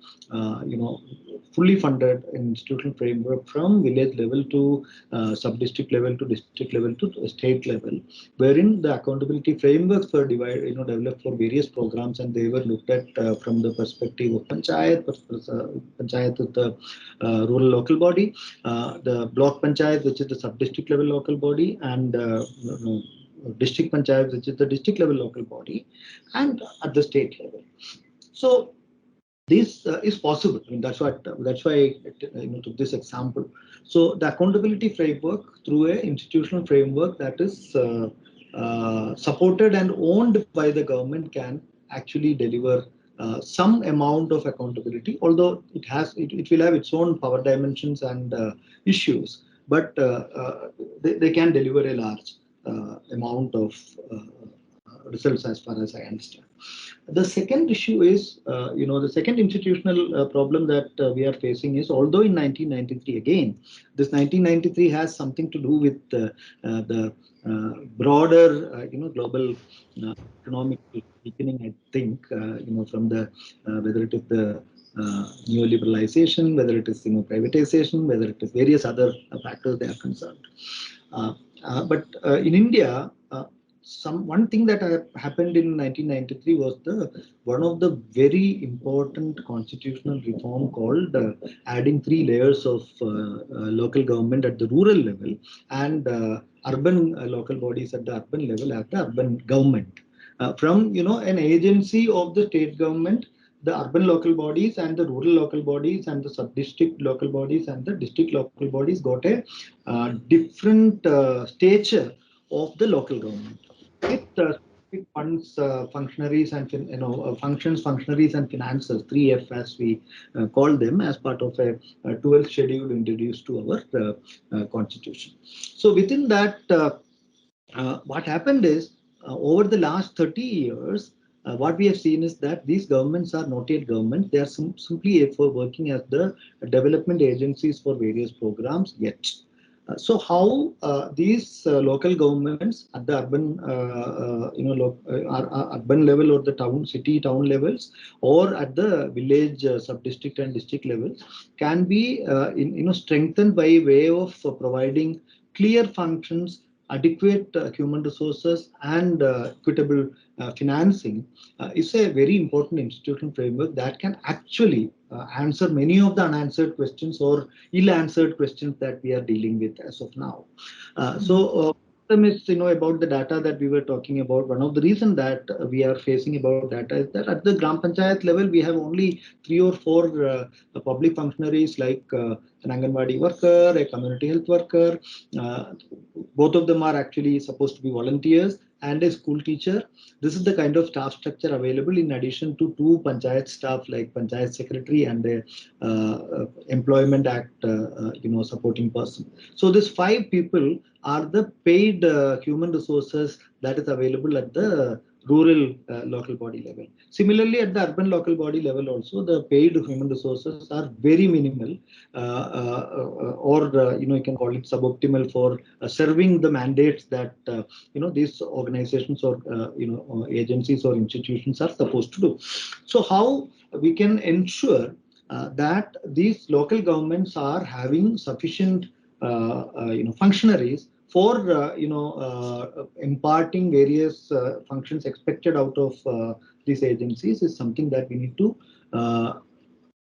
fully funded institutional framework from village level to sub-district level to district level to state level, wherein the accountability frameworks were developed for various programs, and they were looked at from the perspective of panchayat is the rural local body, the block panchayat, which is the sub-district level local body, and district panchayat, which is the district level local body, and at the state level. So this is possible. I mean, that's why I took this example. So the accountability framework, through a institutional framework that is supported and owned by the government, can actually deliver some amount of accountability, although it will have its own power dimensions and issues, but they can deliver a large amount of results, as far as I understand. The second issue is, the second institutional problem that we are facing is, although in 1993, again, this 1993 has something to do with the broader, global economic weakening, I think, from the whether it is the neoliberalization, whether it is privatization, whether it is various other factors they are concerned. But in India, one thing that happened in 1993 was one of the very important constitutional reform called adding 3 layers of local government at the rural level, and urban local bodies at the urban level at the urban government. From an agency of the state government, the urban local bodies and the rural local bodies and the sub-district local bodies and the district local bodies got a different stature of the local government. It funds functionaries and functions, functionaries and finances, 3F as we call them, as part of a 12th schedule introduced to our constitution. So within that, what happened is, over the last 30 years, what we have seen is that these governments are not yet governments. They are simply working as the development agencies for various programs yet. So how these local governments at the urban, urban level, or the city town levels, or at the village, sub-district and district levels, can be strengthened by way of providing clear functions, adequate human resources and equitable financing is a very important institutional framework that can actually answer many of the unanswered questions or ill-answered questions that we are dealing with as of now. Is, about the data that we were talking about. One of the reasons that we are facing about data is that at the Gram Panchayat level, we have only 3 or 4 public functionaries like an Anganwadi worker, a community health worker. Both of them are actually supposed to be volunteers, and a school teacher. This is the kind of staff structure available in addition to 2 panchayat staff like panchayat secretary and a employment act supporting person. So these 5 people are the paid human resources that is available at the rural local body level. Similarly, at the urban local body level also, the paid human resources are very minimal, or you can call it suboptimal for serving the mandates that these organizations or agencies or institutions are supposed to do. So how we can ensure that these local governments are having sufficient functionaries for imparting various functions expected out of these agencies is something that we need to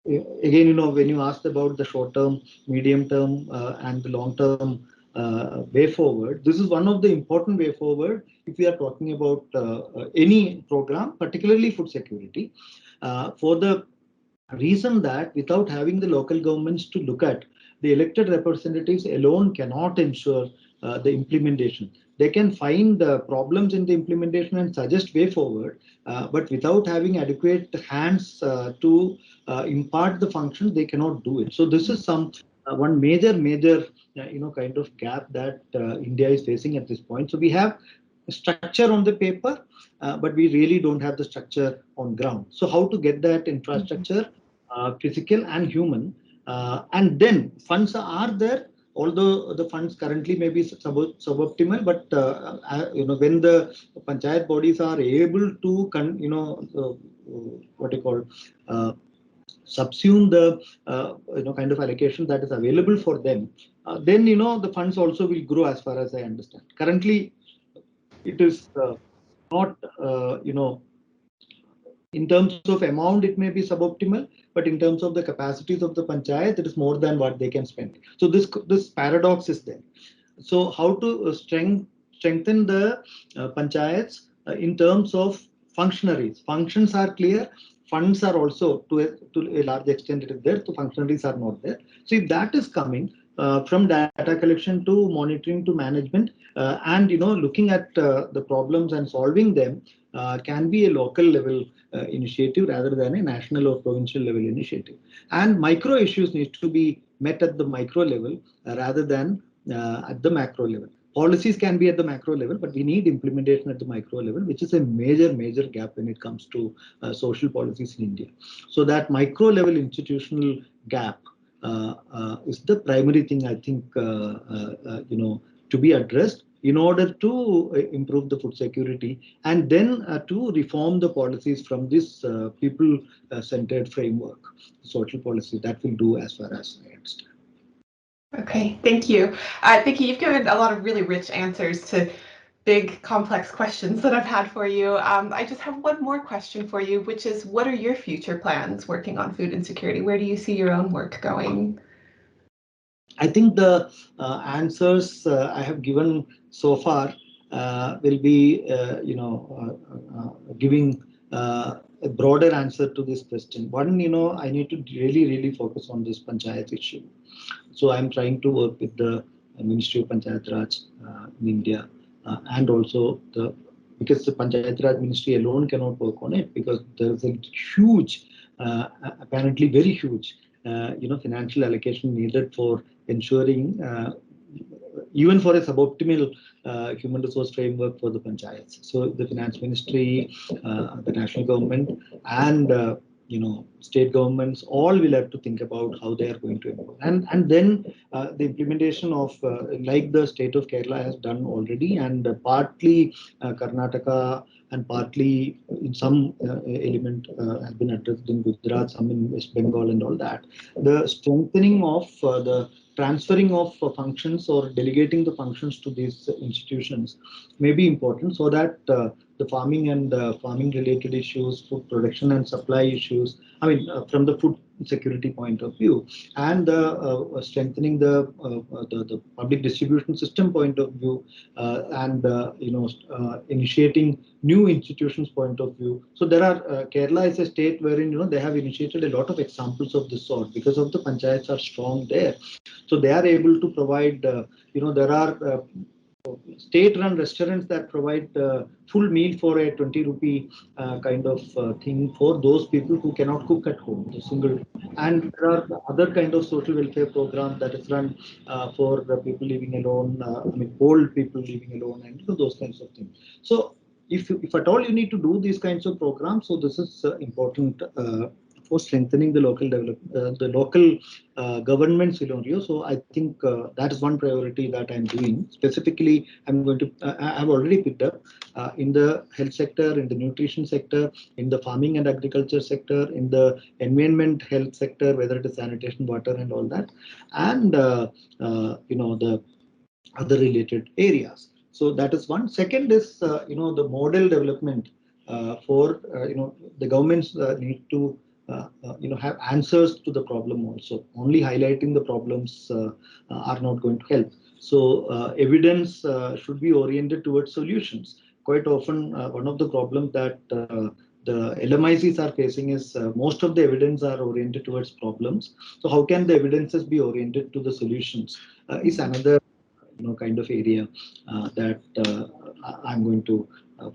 again, when you asked about the short term, medium term, and the long term way forward, this is one of the important way forward if we are talking about any program, particularly food security, for the reason that without having the local governments to look at, the elected representatives alone cannot ensure the implementation. They can find problems in the implementation and suggest way forward, but without having adequate hands to impart the function, they cannot do it. So this is one major kind of gap that India is facing at this point. So we have structure on the paper, but we really don't have the structure on ground. So how to get that infrastructure, physical and human, and then funds are there. Although the funds currently may be suboptimal, but when the panchayat bodies are able to what you call subsume the kind of allocation that is available for them, then the funds also will grow, as far as I understand. Currently, it is not in terms of amount, it may be suboptimal, but in terms of the capacities of the panchayat, it is more than what they can spend. So this paradox is there. So how to strengthen the panchayats in terms of functionaries? Functions are clear. Funds are also to a large extent it is there. So functionaries are not there. So if that is coming from data collection to monitoring to management, and looking at the problems and solving them, can be a local level initiative rather than a national or provincial level initiative. And micro issues need to be met at the micro level rather than at the macro level. Policies can be at the macro level, but we need implementation at the micro level, which is a major gap when it comes to social policies in India. So that micro level institutional gap is the primary thing, I think, to be addressed in order to improve the food security, and then to reform the policies from this people-centered framework, social policy that will do, as far as I understand. Okay, thank you. Vicky, you've given a lot of really rich answers to big, complex questions that I've had for you. I just have one more question for you, which is, what are your future plans working on food insecurity? Where do you see your own work going? I think the answers I have given so far will be, giving a broader answer to this question. One, I need to really focus on this panchayat issue. So I'm trying to work with the Ministry of Panchayat Raj in India, and also because the Panchayat Raj Ministry alone cannot work on it, because there's a huge, apparently very huge, financial allocation needed for ensuring, even for a suboptimal human resource framework for the panchayats. So the finance ministry, the national government, and state governments all will have to think about how they are going to improve. And then the implementation of like the state of Kerala has done already, and partly Karnataka and partly in some element has been addressed in Gujarat, some in West Bengal and all that. The strengthening of the transferring of functions or delegating the functions to these institutions may be important, so that the farming and farming related issues, food production and supply issues, I mean, from the food security point of view, and strengthening the public distribution system point of view, and initiating new institutions point of view. So there are Kerala is a state wherein they have initiated a lot of examples of this sort because of the panchayats are strong there. So they are able to provide. There are state-run restaurants that provide full meal for a 20 rupee kind of thing for those people who cannot cook at home, the single. And there are other kind of social welfare programs that is run for the people living alone, I mean, old people living alone, and those kinds of things. So if at all you need to do these kinds of programs, so this is important for strengthening the local the local government scenario. So I think that is one priority that I'm doing. Specifically, I'm going to, I've already picked up in the health sector, in the nutrition sector, in the farming and agriculture sector, in the environment health sector, whether it is sanitation, water and all that, and the other related areas. So that is one. Second is, the model development for, the governments need to have answers to the problem also. Only highlighting the problems are not going to help. So evidence should be oriented towards solutions. Quite often, one of the problems that the LMICs are facing is most of the evidence are oriented towards problems. So how can the evidences be oriented to the solutions is another kind of area that I'm going to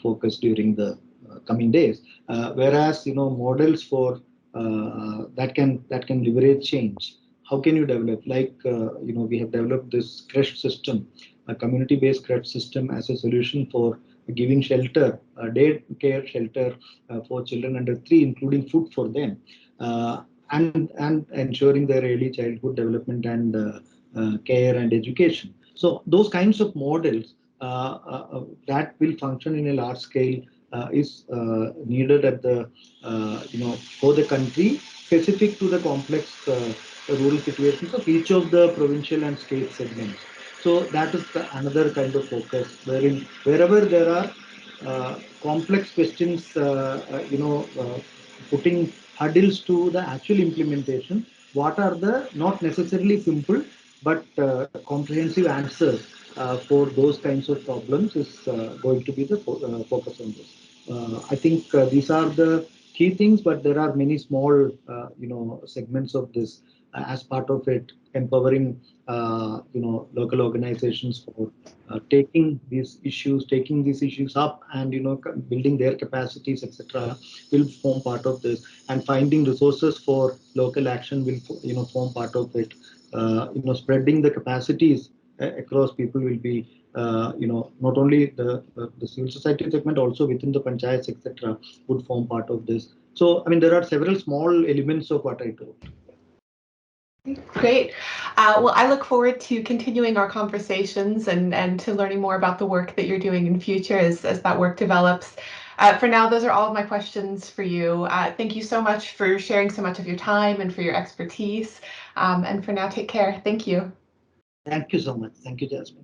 focus during the coming days. Whereas models for that can liberate change. How can you develop? Like we have developed this creche system, a community-based creche system as a solution for giving shelter, day care shelter for children under 3, including food for them, and ensuring their early childhood development and care and education. So those kinds of models that will function in a large scale is needed at the for the country, specific to the complex rural situations of each of the provincial and state segments. So that is another kind of focus, wherein wherever there are complex questions, putting hurdles to the actual implementation, what are the not necessarily simple but comprehensive answers for those kinds of problems is going to be the focus on this. I think these are the key things, but there are many small, segments of this as part of it, empowering, local organizations for taking these issues up, and building their capacities, etc. will form part of this, and finding resources for local action will form part of it. Spreading the capacities across people will be, not only the civil society segment, also within the panchayats, etc., would form part of this. So, I mean, there are several small elements of what I do. Great. Well, I look forward to continuing our conversations and to learning more about the work that you're doing in future as that work develops. For now, those are all of my questions for you. Thank you so much for sharing so much of your time and for your expertise. And for now, take care. Thank you. Thank you so much. Thank you, Jasmine.